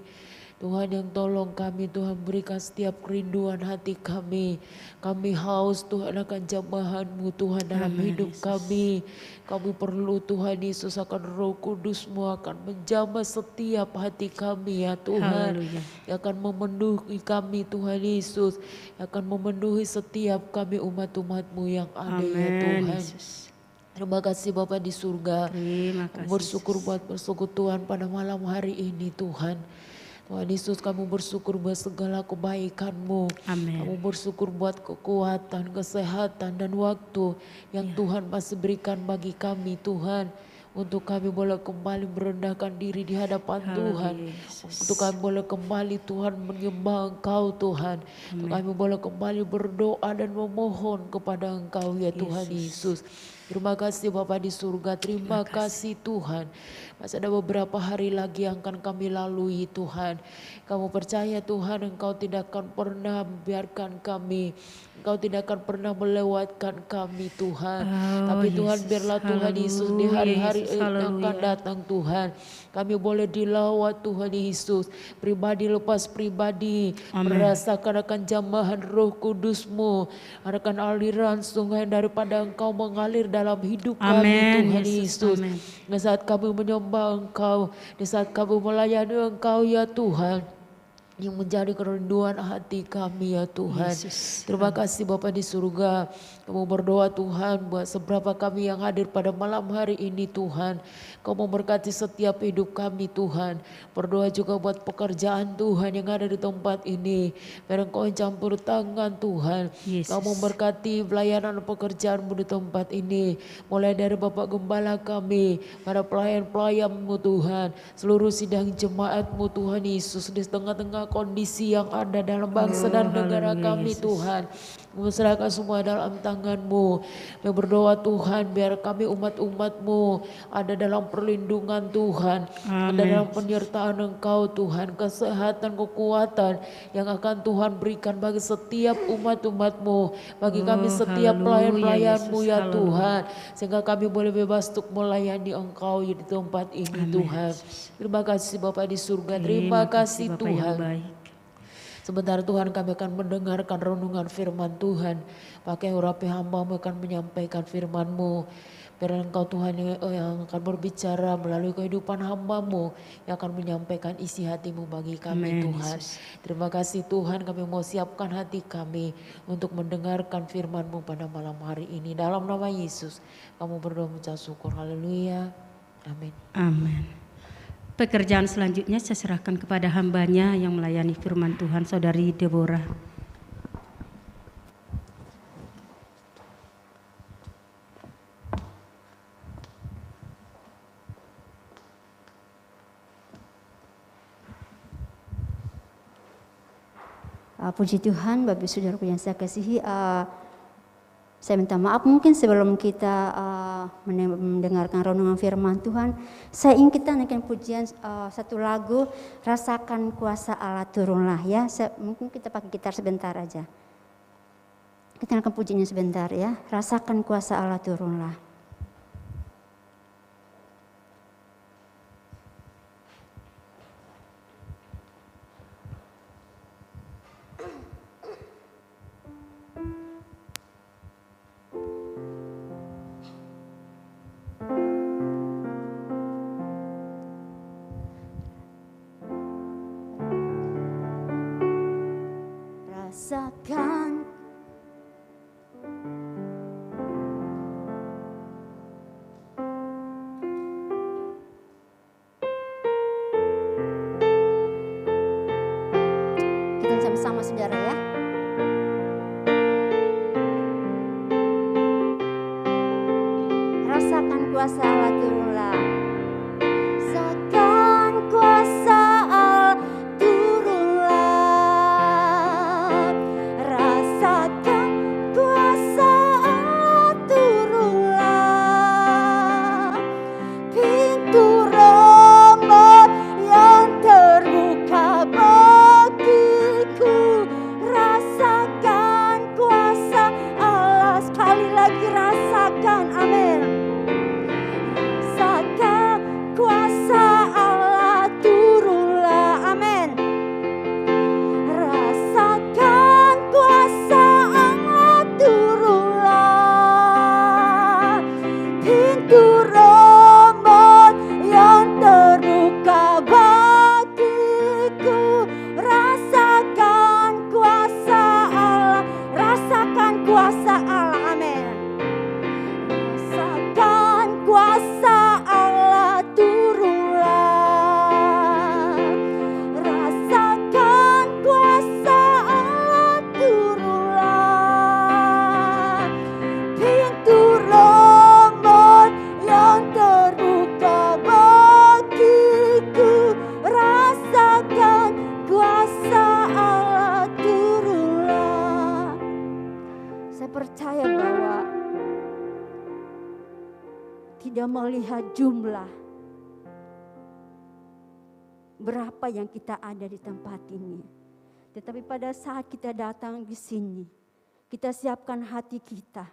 S2: Tuhan yang tolong kami, Tuhan berikan setiap kerinduan hati kami. Kami haus Tuhan akan jamahan-Mu Tuhan dalam
S1: Amin,
S2: hidup
S1: Yesus.
S2: kami. Kami perlu Tuhan Yesus akan Roh Kudus-Mu akan menjamah setiap hati kami ya Tuhan.
S1: Haleluya.
S2: Yang akan memenuhi kami Tuhan Yesus. Yang akan memenuhi setiap kami umat-umat-Mu yang ada ya
S1: Amin
S2: Tuhan.
S1: Yesus.
S2: Terima kasih Bapa di surga.
S1: Terima
S2: Kami
S1: kasih
S2: bersyukur
S1: Yesus.
S2: buat persekutuan pada malam hari ini Tuhan. Tuhan Yesus kami bersyukur buat segala kebaikan-Mu.
S1: Amin.
S2: Kami bersyukur buat kekuatan, kesehatan dan waktu yang Tuhan masih berikan bagi kami Tuhan. Untuk kami boleh kembali merendahkan diri di hadapan Tuhan.
S1: Haleluya Yesus.
S2: Untuk kami boleh kembali Tuhan menyembah Engkau Tuhan. Untuk kami boleh kembali berdoa dan memohon kepada Engkau ya Tuhan Yesus. Terima kasih Bapa di surga, terima kasih Tuhan. Masih ada beberapa hari lagi yang akan kami lalui Tuhan. Kamu percaya Tuhan Engkau tidak akan pernah membiarkan kami. Engkau tidak akan pernah melewatkan kami Tuhan. Tapi Tuhan biarlah Tuhan Yesus di hari-hari yang akan datang Tuhan. Kami boleh dilawat Tuhan Yesus. Pribadi lepas pribadi. Merasakan akan jamahan Roh Kudus-Mu. Akan aliran sungai daripada Engkau mengalir dalam hidup kami Tuhan Yesus. Di saat kami menyembah Engkau. Di saat kami melayani Engkau ya Tuhan. Yang menjadi kerinduan hati kami ya Tuhan.
S1: Yesus.
S2: Terima kasih Bapa di surga. Kamu berdoa Tuhan buat seberapa kami yang hadir pada malam hari ini Tuhan. Kamu memberkati setiap hidup kami Tuhan. Berdoa juga buat pekerjaan Tuhan yang ada di tempat ini. Biar Engkau yang campur tangan Tuhan.
S1: Yesus.
S2: Kamu memberkati pelayanan pekerjaanmu di tempat ini. Mulai dari Bapak Gembala kami. Para pelayan-pelayan-Mu Tuhan. Seluruh sidang jemaat-Mu Tuhan Yesus. Di tengah-tengah kondisi yang ada dalam bangsa dan negara kami Tuhan. Menserahkan semua dalam tangan-Mu. Yang berdoa Tuhan biar kami umat-umat-Mu ada dalam perlindungan Tuhan. Ada dalam penyertaan Engkau Tuhan. Kesehatan, kekuatan yang akan Tuhan berikan bagi setiap umat-umat-Mu. Bagi kami setiap pelayan-pelayan-Mu ya Tuhan. Sehingga kami boleh bebas untuk melayani Engkau di tempat ini Tuhan. Terima kasih Bapak di surga. Terima kasih Tuhan. Sebentar Tuhan kami akan mendengarkan renungan firman Tuhan. Pakai urapi hamba-Mu akan menyampaikan firman-Mu. Biar Engkau Tuhan yang akan berbicara melalui kehidupan hamba-Mu. Yang akan menyampaikan isi hati-Mu bagi kami Tuhan. Terima kasih Tuhan, kami mau siapkan hati kami. Untuk mendengarkan firman-Mu pada malam hari ini. Dalam nama Yesus kamu berdoa mengucap syukur. Haleluya. Amin.
S1: Amin. Pekerjaan selanjutnya saya serahkan kepada hambanya yang melayani firman Tuhan, Saudari Deborah.
S3: Puji Tuhan, Bapak Saudaraku yang saya kasihi, saya minta maaf mungkin sebelum kita mendengarkan renungan firman Tuhan, saya ingin kita naikkan pujian satu lagu, Rasakan Kuasa Allah Turunlah ya. Mungkin kita pakai gitar sebentar aja. Kita naikkan pujiannya sebentar ya, Rasakan Kuasa Allah Turunlah. rasakan. Kita sama-sama saudara ya. Rasakan kuasa Allah turunlah. Rasakan kuasa Allah turunlah. Rasakan kuasa Allah turunlah. Pintu rahmat yang terbuka bagiku. Rasakan kuasa Allah. Sekali lagi rasakan, amin. Rasakan kuasa Allah turunlah, amin. Rasakan kuasa Allah turunlah. Pintu rahmat yang terbuka bagiku. Rasakan kuasa Allah. Rasakan kuasa Allah, amin. Rasakan kuasa Allah turunlah. Rasakan kuasa Allah turunlah. Pintu rahmat yang terbuka bagiku. Rasakan kuasa Allah turunlah. Saya percaya bahwa tidak melihat jumlah berapa yang kita ada di tempat ini. Tetapi pada saat kita datang di sini, kita siapkan hati kita.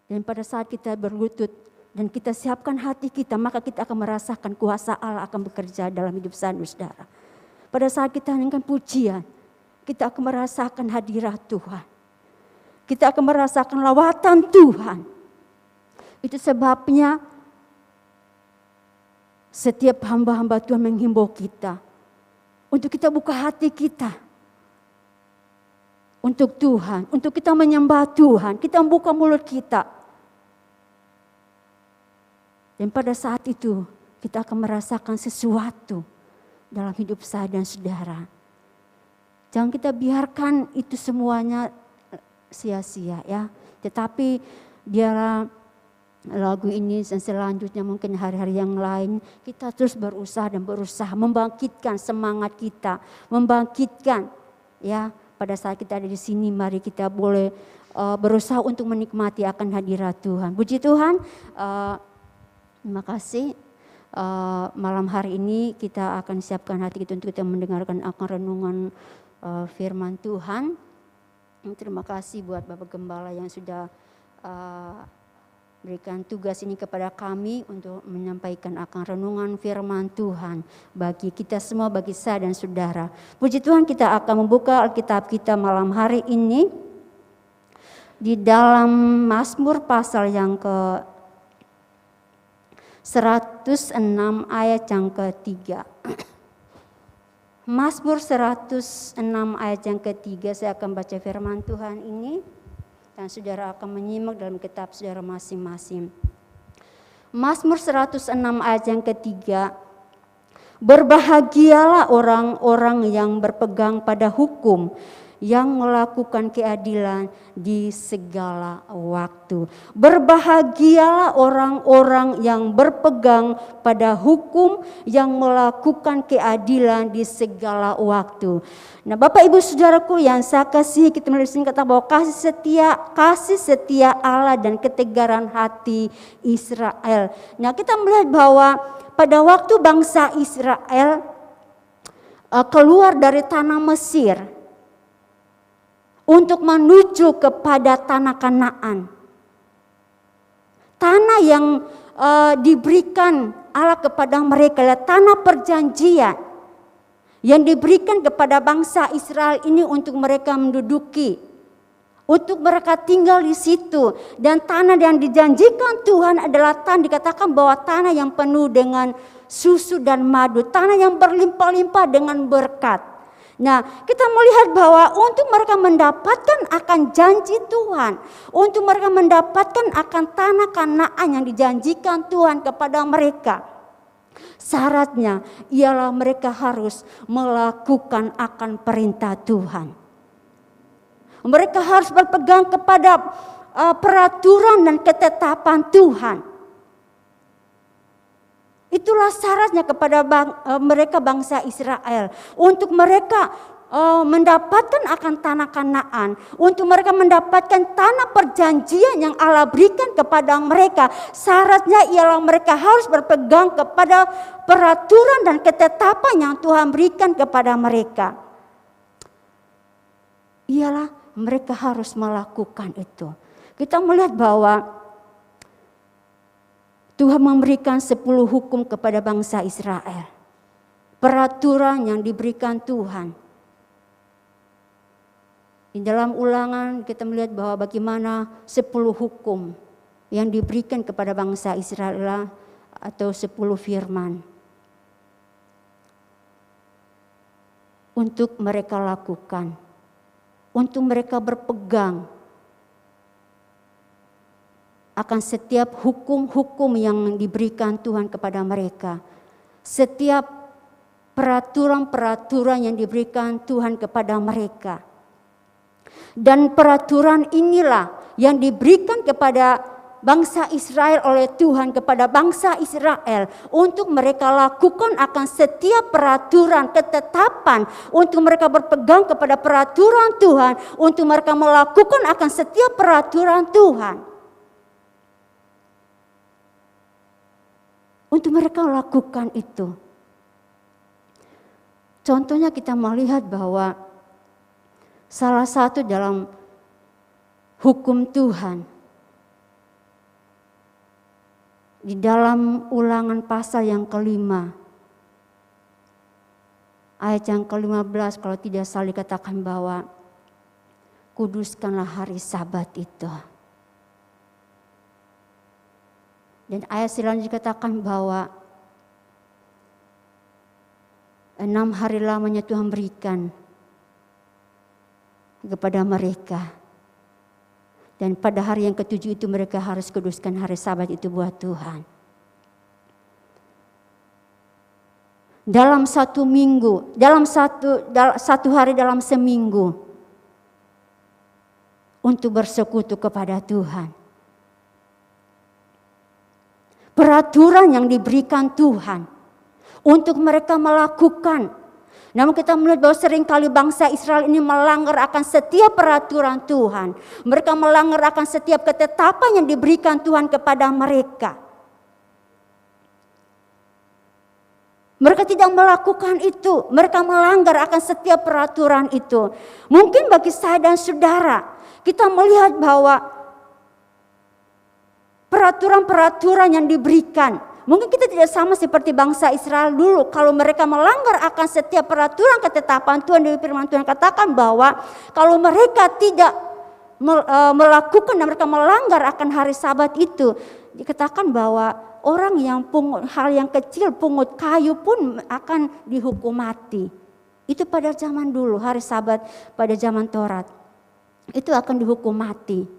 S3: Dan pada saat kita berlutut dan kita siapkan hati kita, maka kita akan merasakan kuasa Allah akan bekerja dalam hidup saudara. Pada saat kita menyanyikan pujian, kita akan merasakan hadirat Tuhan. Kita akan merasakan lawatan Tuhan. Itu sebabnya setiap hamba-hamba Tuhan menghimbau kita untuk kita buka hati kita untuk Tuhan, untuk kita menyembah Tuhan, kita membuka mulut kita. Dan pada saat itu kita akan merasakan sesuatu dalam hidup saya dan saudara. Jangan kita biarkan itu semuanya sia-sia ya. Tetapi biarlah lagu ini dan selanjutnya mungkin hari-hari yang lain kita terus berusaha membangkitkan semangat kita, membangkitkan ya pada saat kita ada di sini. Mari kita boleh berusaha untuk menikmati akan hadirat Tuhan. Puji Tuhan. Terima kasih. Malam hari ini kita akan siapkan hati kita untuk kita mendengarkan akan renungan firman Tuhan. Terima kasih buat Bapak Gembala yang sudah berikan tugas ini kepada kami untuk menyampaikan akan renungan firman Tuhan bagi kita semua, bagi saya dan saudara. Puji Tuhan, kita akan membuka Alkitab kita malam hari ini di dalam Mazmur pasal yang ke 106 ayat yang ketiga. Mazmur 106 ayat yang ketiga, saya akan baca firman Tuhan ini. Dan saudara akan menyimak dalam kitab saudara masing-masing. Mazmur 106 ayat yang ketiga. Berbahagialah orang-orang yang berpegang pada hukum, yang melakukan keadilan di segala waktu. Berbahagialah orang-orang yang berpegang pada hukum, yang melakukan keadilan di segala waktu. Nah, Bapak Ibu Saudaraku yang saya kasihi, kita melihat kata bahwa kasih setia Allah dan ketegaran hati Israel. Nah, kita melihat bahwa pada waktu bangsa Israel keluar dari tanah Mesir untuk menuju kepada tanah Kanaan. Tanah yang diberikan Allah kepada mereka adalah tanah perjanjian yang diberikan kepada bangsa Israel ini untuk mereka menduduki, untuk mereka tinggal di situ. Dan tanah yang dijanjikan Tuhan adalah tanah, dikatakan bahwa tanah yang penuh dengan susu dan madu, tanah yang berlimpah-limpah dengan berkat. Nah, kita melihat bahwa untuk mereka mendapatkan akan janji Tuhan, untuk mereka mendapatkan akan tanah Kanaan yang dijanjikan Tuhan kepada mereka, syaratnya ialah mereka harus melakukan akan perintah Tuhan. Mereka harus berpegang kepada peraturan dan ketetapan Tuhan. Itulah syaratnya kepada mereka bangsa Israel. Untuk mereka mendapatkan akan tanah Kanaan. Untuk mereka mendapatkan tanah perjanjian yang Allah berikan kepada mereka. Syaratnya ialah mereka harus berpegang kepada peraturan dan ketetapan yang Tuhan berikan kepada mereka. Ialah mereka harus melakukan itu. Kita melihat bahwa Tuhan memberikan 10 hukum kepada bangsa Israel. Peraturan yang diberikan Tuhan. Di dalam Ulangan kita melihat bahwa bagaimana 10 hukum yang diberikan kepada bangsa Israel atau 10 firman. Untuk mereka lakukan. Untuk mereka berpegang akan setiap hukum-hukum yang diberikan Tuhan kepada mereka. Setiap peraturan-peraturan yang diberikan Tuhan kepada mereka. Dan peraturan inilah yang diberikan kepada bangsa Israel oleh Tuhan kepada bangsa Israel. Untuk mereka lakukan akan setiap peraturan, ketetapan. Untuk mereka berpegang kepada peraturan Tuhan. Untuk mereka melakukan akan setiap peraturan Tuhan. Untuk mereka lakukan itu. Contohnya kita melihat bahwa salah satu dalam hukum Tuhan di dalam Ulangan pasal yang ke-5 ayat yang ke-15 kalau tidak salah dikatakan bahwa kuduskanlah hari Sabat itu. Dan ayat selanjutnya dikatakan bahwa 6 hari lamanya Tuhan berikan kepada mereka. Dan pada hari yang ke-7 itu mereka harus kuduskan hari Sabat itu buat Tuhan. Dalam satu minggu, dalam satu hari dalam seminggu. Untuk bersekutu kepada Tuhan. Peraturan yang diberikan Tuhan untuk mereka melakukan. Namun kita melihat bahwa seringkali bangsa Israel ini melanggar akan setiap peraturan Tuhan. Mereka melanggar akan setiap ketetapan yang diberikan Tuhan kepada mereka. Mereka tidak melakukan itu. Mereka melanggar akan setiap peraturan itu. Mungkin bagi saya dan saudara, kita melihat bahwa peraturan-peraturan yang diberikan. Mungkin kita tidak sama seperti bangsa Israel dulu. Kalau mereka melanggar akan setiap peraturan ketetapan Tuhan, dari firman Tuhan katakan bahwa kalau mereka tidak melakukan dan mereka melanggar akan hari Sabat itu, dikatakan bahwa orang yang pungut hal yang kecil, pungut kayu pun akan dihukum mati. Itu pada zaman dulu, hari Sabat pada zaman Taurat. Itu akan dihukum mati.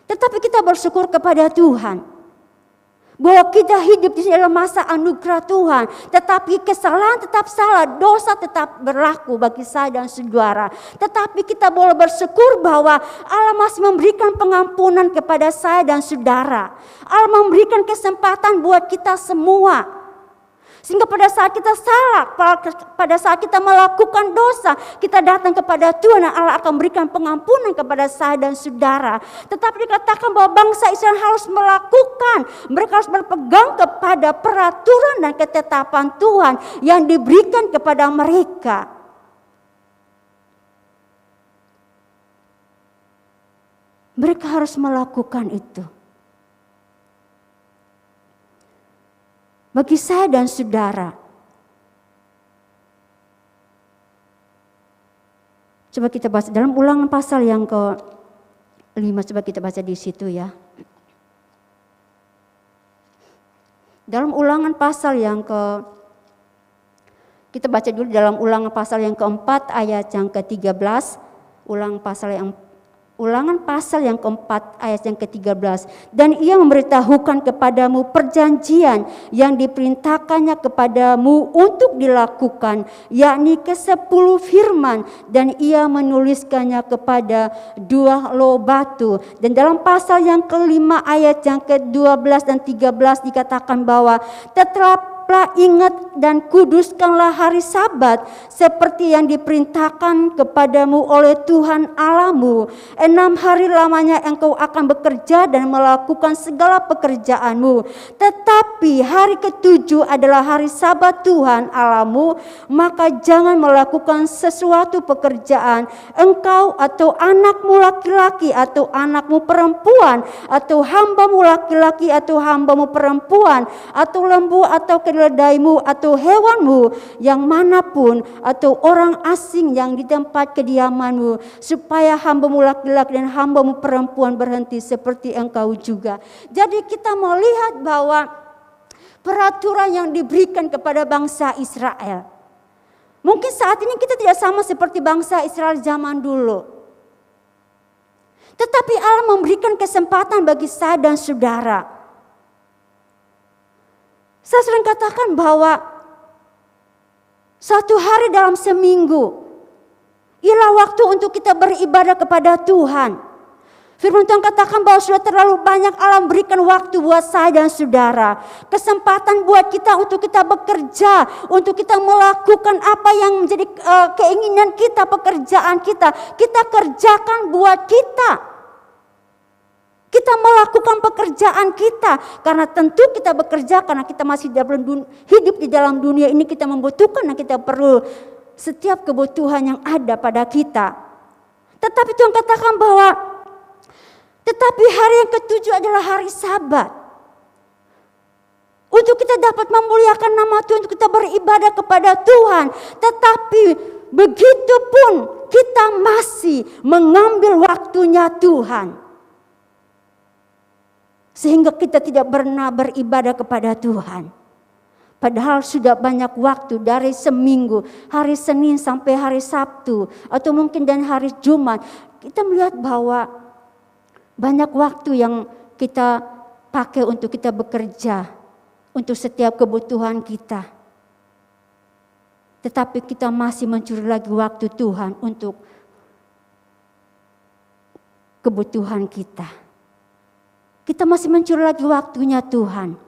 S3: Tetapi kita bersyukur kepada Tuhan bahwa kita hidup di dalam masa anugerah Tuhan. Tetapi kesalahan tetap salah, dosa tetap berlaku bagi saya dan saudara. Tetapi kita boleh bersyukur bahwa Allah masih memberikan pengampunan kepada saya dan saudara. Allah memberikan kesempatan buat kita semua. Sehingga pada saat kita salah, pada saat kita melakukan dosa, kita datang kepada Tuhan dan Allah akan berikan pengampunan kepada saya dan saudara. Tetapi dikatakan bahwa bangsa Israel harus melakukan, mereka harus berpegang kepada peraturan dan ketetapan Tuhan yang diberikan kepada mereka. Mereka harus melakukan itu. Bagi saya dan saudara, coba kita baca dalam Ulangan pasal yang ke-5, coba kita baca di situ ya. Dalam Ulangan pasal yang ke-5 Kita baca dulu dalam Ulangan pasal yang keempat ayat yang ke-13. Ulangan pasal yang keempat ayat yang ke-13. Dan ia memberitahukan kepadamu perjanjian yang diperintahkannya kepadamu untuk dilakukan, yakni ke-10 firman, dan ia menuliskannya kepada 2 loh batu. Dan dalam pasal yang ke-5 ayat yang ke-12 dan 13 dikatakan bahwa tetaplah ingat dan kuduskanlah hari Sabat seperti yang diperintahkan kepadamu oleh Tuhan Allahmu. 6 hari lamanya engkau akan bekerja dan melakukan segala pekerjaanmu. Tetapi hari ke-7 adalah hari Sabat Tuhan Allahmu, maka jangan melakukan sesuatu pekerjaan, engkau atau anakmu laki-laki atau anakmu perempuan, atau hambamu laki-laki atau hambamu perempuan, atau lembu atau keledaimu atau hewanmu yang manapun, atau orang asing yang di tempat kediamanmu, supaya hambamu laki-laki dan hambamu perempuan berhenti seperti engkau juga. Jadi kita melihat bahwa peraturan yang diberikan kepada bangsa Israel, mungkin saat ini kita tidak sama seperti bangsa Israel zaman dulu, tetapi Allah memberikan kesempatan bagi saya dan saudara. Saya sering katakan bahwa satu hari dalam seminggu ialah waktu untuk kita beribadah kepada Tuhan. Firman Tuhan katakan bahwa sudah terlalu banyak Allah berikan waktu buat saya dan saudara. Kesempatan buat kita untuk kita bekerja, untuk kita melakukan apa yang menjadi keinginan kita, pekerjaan kita. Kita kerjakan buat kita. Kita melakukan pekerjaan kita, karena tentu kita bekerja karena kita masih hidup di dalam dunia ini, kita membutuhkan dan kita perlu setiap kebutuhan yang ada pada kita. Tetapi Tuhan katakan bahwa tetapi hari yang ke-7 adalah hari Sabat. Untuk kita dapat memuliakan nama Tuhan, untuk kita beribadah kepada Tuhan. Tetapi begitu pun kita masih mengambil waktunya Tuhan, sehingga kita tidak pernah beribadah kepada Tuhan. Padahal sudah banyak waktu dari seminggu, hari Senin sampai hari Sabtu, atau mungkin dan hari Jumat. Kita melihat bahwa banyak waktu yang kita pakai untuk kita bekerja, untuk setiap kebutuhan kita. Tetapi kita masih mencuri lagi waktu Tuhan untuk kebutuhan kita. Kita masih mencuri lagi waktunya Tuhan.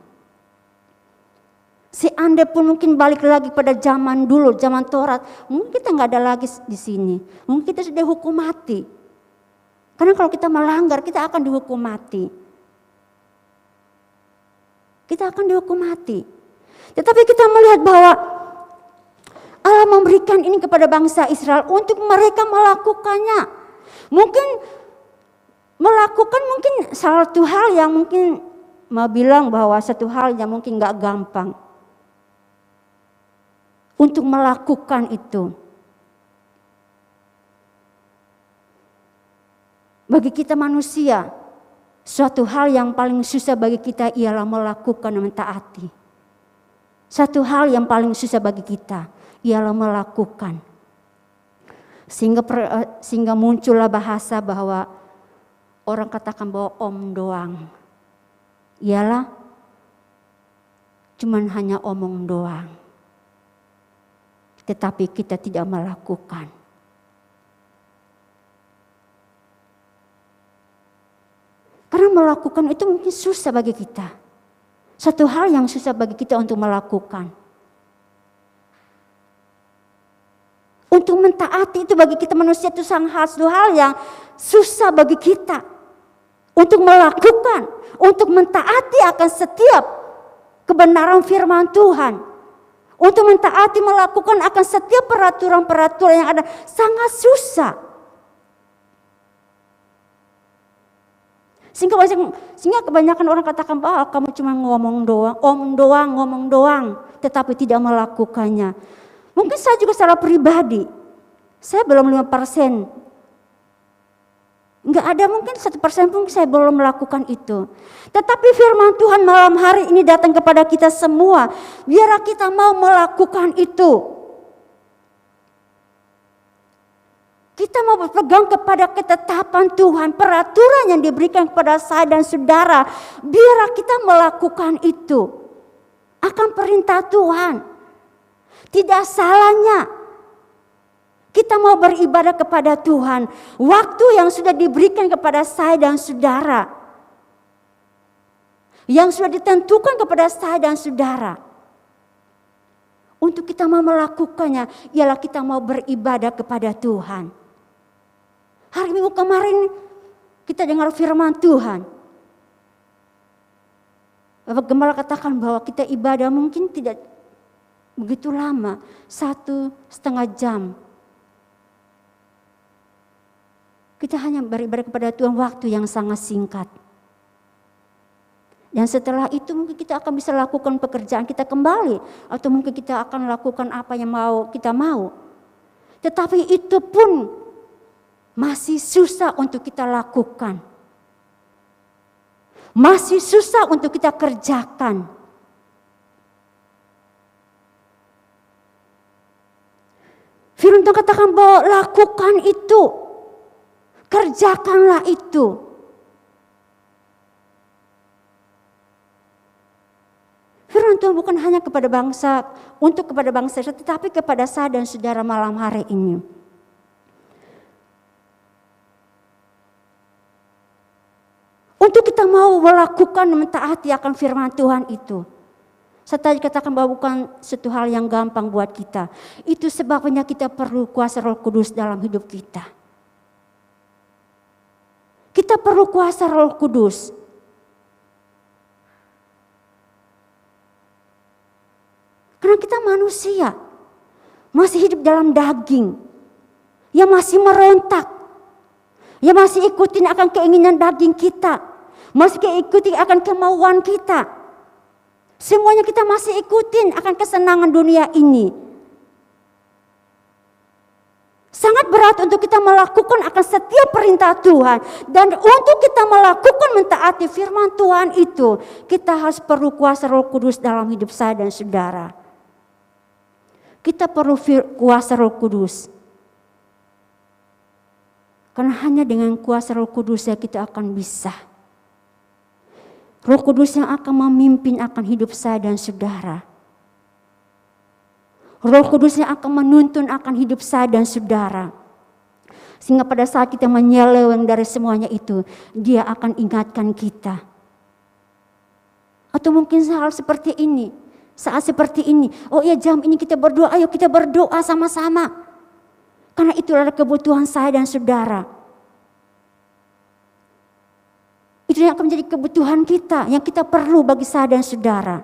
S3: Seandainya pun mungkin balik lagi pada zaman dulu, zaman Taurat, mungkin kita nggak ada lagi di sini. Mungkin kita sudah hukum mati. Karena kalau kita melanggar, kita akan dihukum mati. Kita akan dihukum mati. Tetapi kita melihat bahwa Allah memberikan ini kepada bangsa Israel untuk mereka melakukannya. Melakukan mungkin satu hal yang mungkin mau bilang bahwa satu hal yang mungkin gak gampang. Untuk melakukan itu. Bagi kita manusia, suatu hal yang paling susah bagi kita ialah melakukan dan mentaati. Satu hal yang paling susah bagi kita ialah melakukan. Sehingga muncullah bahasa bahwa orang katakan bahwa om doang. Ialah cuman hanya omong doang. Tetapi kita tidak melakukan. Karena melakukan itu mungkin susah bagi kita. Satu hal yang susah bagi kita untuk melakukan. Untuk mentaati itu bagi kita manusia itu satu hal yang susah bagi kita. Untuk melakukan, untuk mentaati akan setiap kebenaran firman Tuhan. Untuk mentaati, melakukan akan setiap peraturan-peraturan yang ada sangat susah. Sehingga kebanyakan orang katakan bahwa kamu cuma ngomong doang, tetapi tidak melakukannya. Mungkin saya juga secara pribadi, saya belum 5%. Enggak ada, mungkin 1% pun saya belum melakukan itu. Tetapi firman Tuhan malam hari ini datang kepada kita semua. Biar kita mau melakukan itu. Kita mau berpegang kepada ketetapan Tuhan, peraturan yang diberikan kepada saya dan saudara. Biarlah kita melakukan itu akan perintah Tuhan. Tidak salahnya kita mau beribadah kepada Tuhan. Waktu yang sudah diberikan kepada saya dan saudara, yang sudah ditentukan kepada saya dan saudara, untuk kita mau melakukannya, ialah kita mau beribadah kepada Tuhan. Hari Minggu kemarin kita dengar firman Tuhan. Bapak Gembala katakan bahwa kita ibadah mungkin tidak begitu lama, 1,5 jam. Kita hanya beribadah kepada Tuhan waktu yang sangat singkat. Dan setelah itu mungkin kita akan bisa lakukan pekerjaan kita kembali. Atau mungkin kita akan lakukan apa yang kita mau. Tetapi itu pun masih susah untuk kita lakukan. Masih susah untuk kita kerjakan. Firman Tuhan katakan bahwa lakukan itu. Kerjakanlah itu. Firman Tuhan bukan hanya kepada bangsa, kepada bangsa, tetapi kepada saya dan saudara malam hari ini. Untuk kita mau melakukan mentaati akan firman Tuhan itu. Saya tadi katakan bahwa bukan suatu hal yang gampang buat kita. Itu sebabnya kita perlu kuasa Roh Kudus dalam hidup kita. Kita perlu kuasa Roh Kudus. Karena kita manusia, masih hidup dalam daging, yang masih merontak, yang masih ikutin akan keinginan daging kita. Masih ikuti akan kemauan kita. Semuanya kita masih ikutin akan kesenangan dunia ini. Sangat berat untuk kita melakukan akan setiap perintah Tuhan. Dan untuk kita melakukan mentaati firman Tuhan itu, kita harus perlu kuasa Roh Kudus dalam hidup saya dan saudara. Kita perlu kuasa Roh Kudus. Karena hanya dengan kuasa Roh Kudus ya kita akan bisa. Roh Kudus yang akan memimpin akan hidup saya dan saudara. Roh Kudus yang akan menuntun akan hidup saya dan saudara. Sehingga pada saat kita menyeleweng dari semuanya itu, Dia akan ingatkan kita. Atau mungkin hal seperti ini, saat seperti ini. Oh iya, jam ini kita berdoa, ayo kita berdoa sama-sama. Karena itu adalah kebutuhan saya dan saudara. Itu yang akan menjadi kebutuhan kita, yang kita perlu bagi saya dan saudara.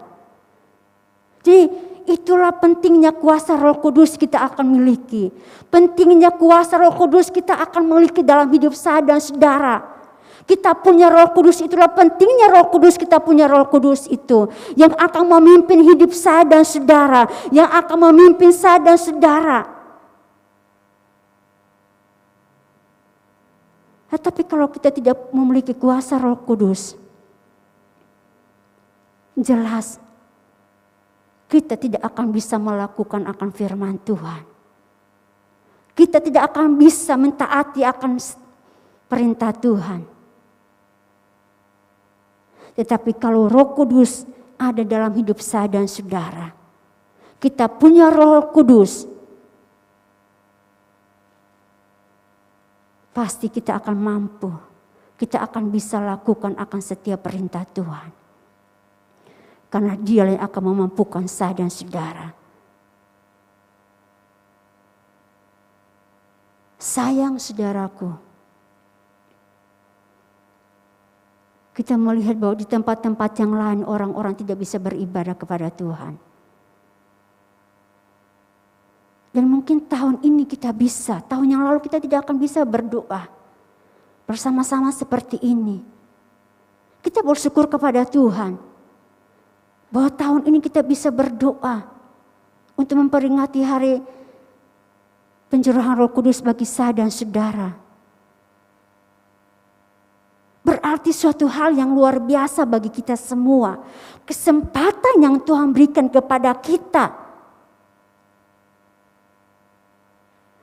S3: Jadi itulah pentingnya kuasa Roh Kudus kita akan miliki. Pentingnya kuasa Roh Kudus kita akan miliki dalam hidup saya dan saudara. Kita punya Roh Kudus, itulah pentingnya Roh Kudus, kita punya Roh Kudus itu. Yang akan memimpin hidup saya dan saudara. Yang akan memimpin saya dan saudara. Tetapi kalau kita tidak memiliki kuasa Roh Kudus, jelas kita tidak akan bisa melakukan akan firman Tuhan. Kita tidak akan bisa mentaati akan perintah Tuhan. Tetapi kalau Roh Kudus ada dalam hidup saya dan saudara, kita punya Roh Kudus, pasti kita akan mampu, kita akan bisa lakukan akan setiap perintah Tuhan. Karena Dia yang akan memampukan saya dan saudara. Sayang saudaraku, kita melihat bahwa di tempat-tempat yang lain orang-orang tidak bisa beribadah kepada Tuhan. Dan mungkin tahun ini kita bisa, tahun yang lalu kita tidak akan bisa berdoa bersama-sama seperti ini. Kita bersyukur kepada Tuhan bahwa tahun ini kita bisa berdoa untuk memperingati hari pencurahan Roh Kudus bagi saya dan saudara. Berarti suatu hal yang luar biasa bagi kita semua. Kesempatan yang Tuhan berikan kepada kita.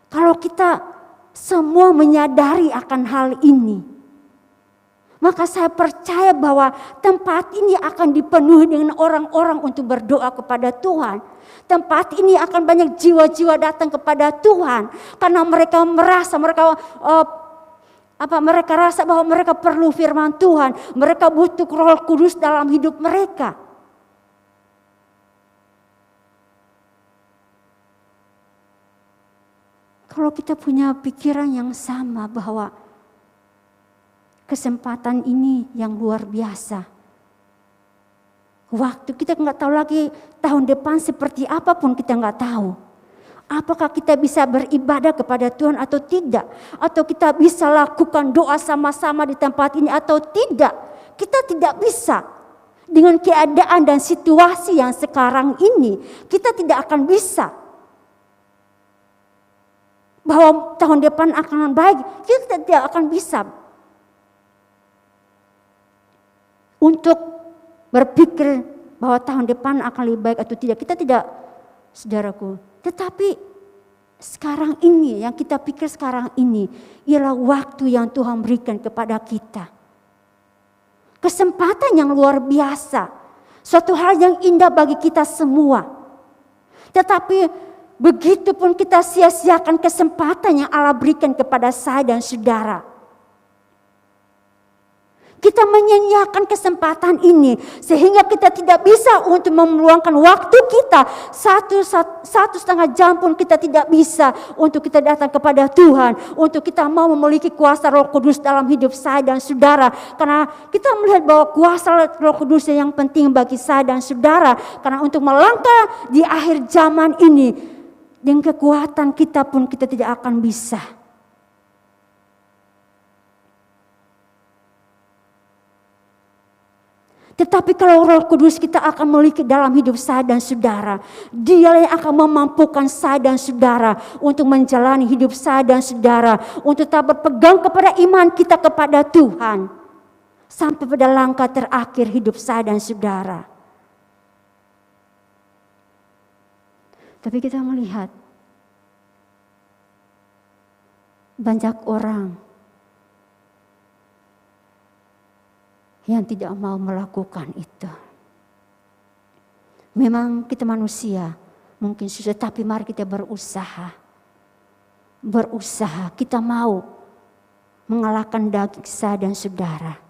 S3: Kalau kita semua menyadari akan hal ini. Maka saya percaya bahwa tempat ini akan dipenuhi dengan orang-orang untuk berdoa kepada Tuhan. Tempat ini akan banyak jiwa-jiwa datang kepada Tuhan. Karena mereka merasa, mereka rasa bahwa mereka perlu firman Tuhan. Mereka butuh Roh Kudus dalam hidup mereka. Kalau kita punya pikiran yang sama bahwa kesempatan ini yang luar biasa. Waktu kita nggak tahu lagi tahun depan seperti apapun kita nggak tahu. Apakah kita bisa beribadah kepada Tuhan atau tidak? Atau kita bisa lakukan doa sama-sama di tempat ini atau tidak? Kita tidak bisa. Dengan keadaan dan situasi yang sekarang ini, kita tidak akan bisa. Bahwa tahun depan akan baik, kita tidak akan bisa. Untuk berpikir bahwa tahun depan akan lebih baik atau tidak. Kita tidak, saudaraku. Tetapi sekarang ini, yang kita pikir sekarang ini, ialah waktu yang Tuhan berikan kepada kita. Kesempatan yang luar biasa. Suatu hal yang indah bagi kita semua. Tetapi begitu pun kita sia-siakan kesempatan yang Allah berikan kepada saya dan saudara. Kita menyia-nyiakan kesempatan ini sehingga kita tidak bisa untuk meluangkan waktu kita satu setengah jam pun kita tidak bisa untuk kita datang kepada Tuhan, untuk kita mau memiliki kuasa Roh Kudus dalam hidup saya dan saudara. Karena kita melihat bahwa kuasa Roh Kudus yang penting bagi saya dan saudara, karena untuk melangkah di akhir zaman ini dengan kekuatan kita pun kita tidak akan bisa. Tetapi kalau Roh Kudus kita akan memiliki dalam hidup saya dan saudara, Dia yang akan memampukan saya dan saudara untuk menjalani hidup saya dan saudara, untuk tetap berpegang kepada iman kita kepada Tuhan sampai pada langkah terakhir hidup saya dan saudara. Tapi kita melihat banyak orang yang tidak mau melakukan itu. Memang kita manusia mungkin susah, tapi mari kita berusaha. Berusaha, kita mau mengalahkan daging saya dan saudara.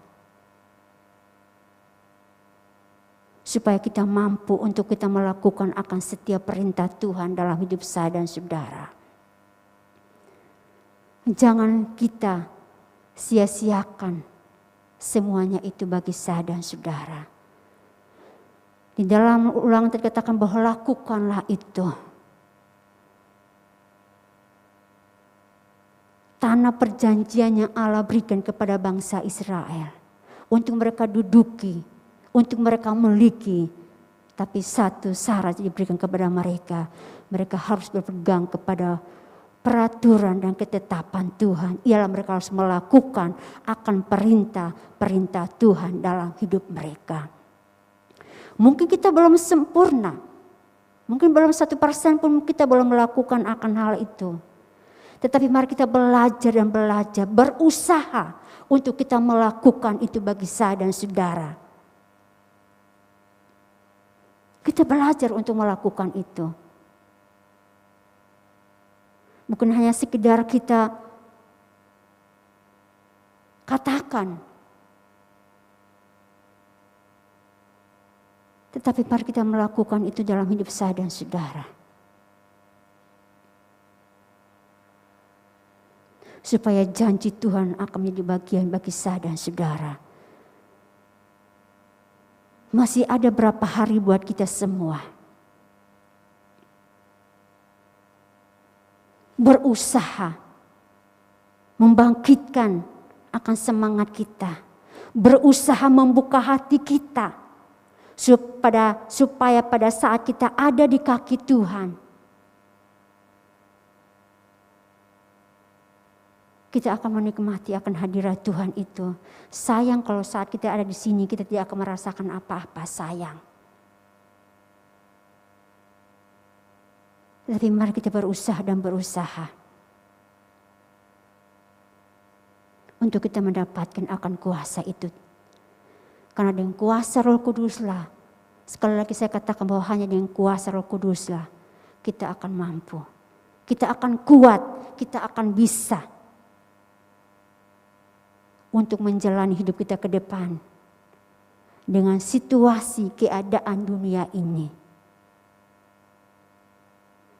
S3: Supaya kita mampu untuk kita melakukan akan setiap perintah Tuhan dalam hidup saya dan saudara. Jangan kita sia-siakan semuanya itu bagi saya dan saudara. Di dalam Ulangan terkatakan bahwa lakukanlah itu. Tanah perjanjian yang Allah berikan kepada bangsa Israel. Untuk mereka duduki, untuk mereka miliki. Tapi satu syarat diberikan kepada mereka. Mereka harus berpegang kepada peraturan dan ketetapan Tuhan. Ialah mereka harus melakukan akan perintah Tuhan dalam hidup mereka. Mungkin kita belum sempurna. Mungkin belum 1% pun kita belum melakukan akan hal itu. Tetapi mari kita belajar dan belajar. Berusaha untuk kita melakukan itu bagi saya dan saudara. Kita belajar untuk melakukan itu. Bukan hanya sekedar kita katakan. Tetapi mari kita melakukan itu dalam hidup saya dan saudara. Supaya janji Tuhan akan menjadi bagian bagi saya dan saudara. Masih ada berapa hari buat kita semua. Berusaha membangkitkan akan semangat kita, berusaha membuka hati kita supaya pada saat kita ada di kaki Tuhan, kita akan menikmati akan hadirat Tuhan itu. Sayang kalau saat kita ada di sini kita tidak akan merasakan apa-apa, sayang. Tapi mari kita berusaha dan berusaha. untuk kita mendapatkan akan kuasa itu. Karena dengan kuasa Roh Kuduslah, sekali lagi saya katakan bahwa hanya dengan kuasa Roh Kuduslah kita akan mampu. Kita akan kuat, kita akan bisa untuk menjalani hidup kita ke depan dengan situasi keadaan dunia ini.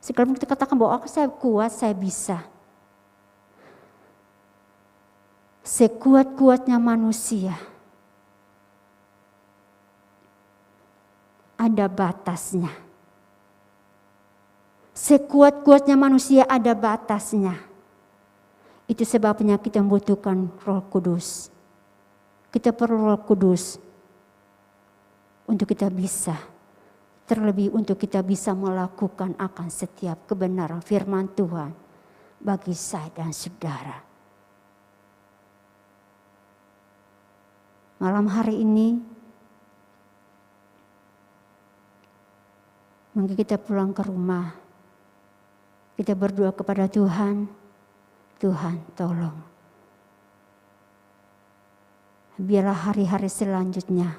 S3: Sekarang kita katakan bahwa saya kuat, saya bisa. Sekuat-kuatnya manusia ada batasnya. Sekuat-kuatnya manusia ada batasnya. Itu sebabnya kita membutuhkan Roh Kudus. Kita perlu Roh Kudus untuk kita bisa, terlebih untuk kita bisa melakukan akan setiap kebenaran firman Tuhan bagi saya dan saudara. Malam hari ini, mungkin kita pulang ke rumah, kita berdoa kepada Tuhan, Tuhan tolong. Biarlah hari-hari selanjutnya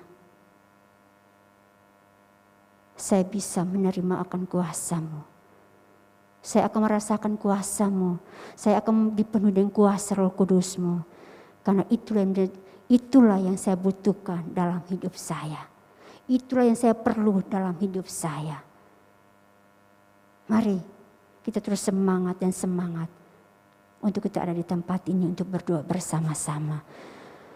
S3: saya bisa menerima akan kuasa-Mu. Saya akan merasakan kuasa-Mu. Saya akan dipenuhi dengan kuasa Roh Kudus-Mu. Karena itulah yang saya butuhkan dalam hidup saya. Itulah yang saya perlu dalam hidup saya. Mari kita terus semangat dan semangat untuk kita ada di tempat ini untuk berdoa bersama-sama.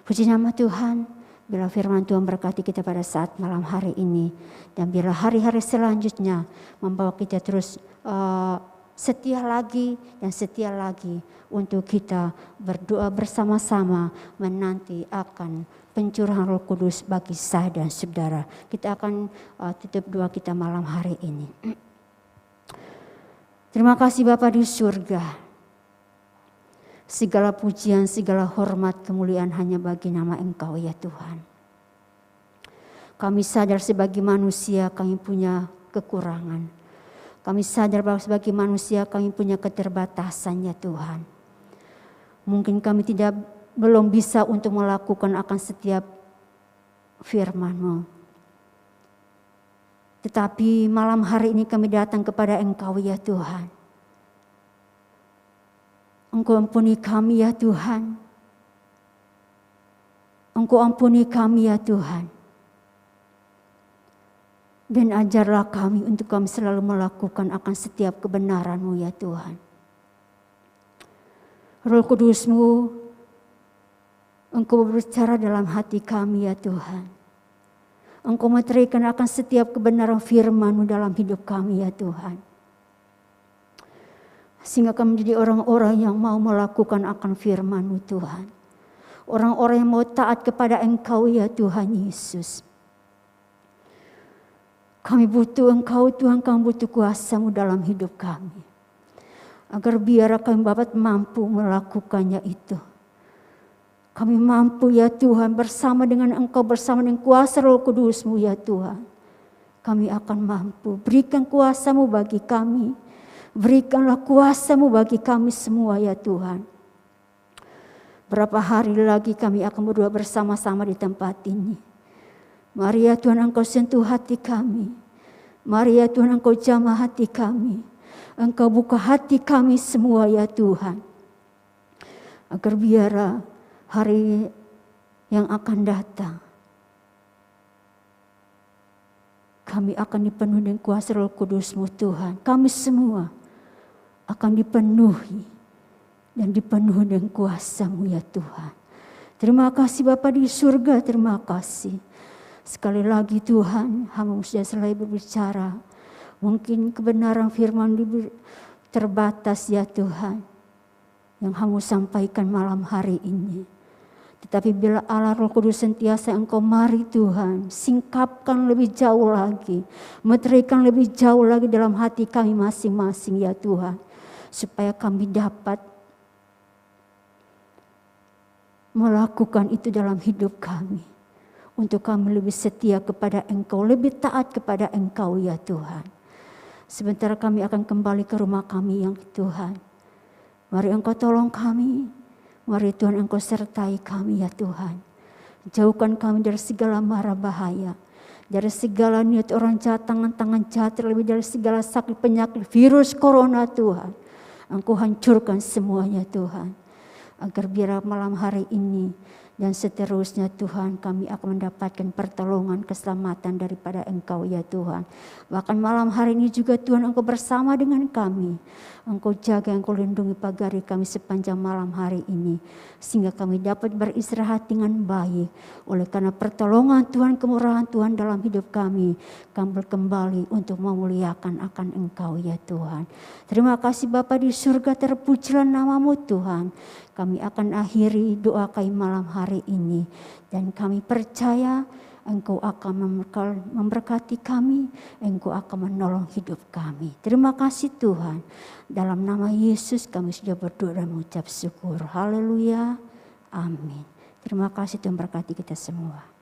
S3: Puji nama Tuhan, bila firman Tuhan berkati kita pada saat malam hari ini. Dan bila hari-hari selanjutnya membawa kita terus setia lagi dan setia lagi untuk kita berdoa bersama-sama menanti akan pencurahan Roh Kudus bagi saya dan saudara. Kita akan tutup doa kita malam hari ini. Terima kasih Bapa di surga. Segala pujian, segala hormat, kemuliaan hanya bagi nama Engkau ya Tuhan. Kami sadar sebagai manusia kami punya kekurangan. Kami sadar bahwa sebagai manusia kami punya keterbatasan ya Tuhan. Mungkin kami belum bisa untuk melakukan akan setiap firman-Mu. Tetapi malam hari ini kami datang kepada Engkau ya Tuhan. Engkau ampuni kami ya Tuhan. Engkau ampuni kami ya Tuhan. Dan ajarlah kami untuk kami selalu melakukan akan setiap kebenaran-Mu ya Tuhan. Roh Kudus-Mu, Engkau berbicara dalam hati kami ya Tuhan. Engkau meterikan akan setiap kebenaran firman-Mu dalam hidup kami ya Tuhan. Sehingga kami menjadi orang-orang yang mau melakukan akan firman-Mu Tuhan. Orang-orang yang mau taat kepada Engkau ya Tuhan Yesus. Kami butuh Engkau Tuhan, kami butuh kuasa-Mu dalam hidup kami. Agar biar kami dapat mampu melakukannya itu. Kami mampu ya Tuhan bersama dengan Engkau, bersama dengan kuasa Roh Kudus-Mu ya Tuhan. Kami akan mampu, berikan kuasa-Mu bagi kami. Berikanlah kuasa-Mu bagi kami semua ya Tuhan. Berapa hari lagi kami akan berdoa bersama-sama di tempat ini. Mari ya Tuhan Engkau sentuh hati kami. Mari ya Tuhan Engkau jamah hati kami. Engkau buka hati kami semua ya Tuhan. Agar biar hari yang akan datang kami akan dipenuhi dengan kuasa Roh Kudus-Mu Tuhan. Kami semua akan dipenuhi dan dipenuhi dengan kuasa-Mu ya Tuhan. Terima kasih Bapa di surga, terima kasih. Sekali lagi Tuhan, hamba sudah selesai berbicara. Mungkin kebenaran firman terbatas ya Tuhan. Yang hamba sampaikan malam hari ini. Tetapi bila Allah Roh Kudus sentiasa Engkau mari Tuhan, singkapkan lebih jauh lagi. Meterikan lebih jauh lagi dalam hati kami masing-masing ya Tuhan. Supaya kami dapat melakukan itu dalam hidup kami. Untuk kami lebih setia kepada Engkau, lebih taat kepada Engkau ya Tuhan. Sebentar kami akan kembali ke rumah kami yang Tuhan. Mari Engkau tolong kami. Mari Tuhan Engkau sertai kami ya Tuhan. Jauhkan kami dari segala mara bahaya. Dari segala niat orang jahat, tangan-tangan jahat, terlebih dari segala sakit penyakit, virus corona Tuhan. Engkau hancurkan semuanya Tuhan. Agar biar malam hari ini dan seterusnya Tuhan kami akan mendapatkan pertolongan keselamatan daripada Engkau ya Tuhan. Bahkan malam hari ini juga Tuhan Engkau bersama dengan kami. Engkau jaga, Engkau lindungi pagari kami sepanjang malam hari ini. Sehingga kami dapat beristirahat dengan baik. Oleh karena pertolongan Tuhan, kemurahan Tuhan dalam hidup kami. Kami kembali untuk memuliakan akan Engkau ya Tuhan. Terima kasih Bapa di surga, terpujilah nama-Mu Tuhan. Kami akan akhiri doa kami malam hari ini. Dan kami percaya Engkau akan memberkati kami. Engkau akan menolong hidup kami. Terima kasih Tuhan. Dalam nama Yesus kami sudah berdoa dan mengucap syukur. Haleluya. Amin. Terima kasih Tuhan, berkati kita semua.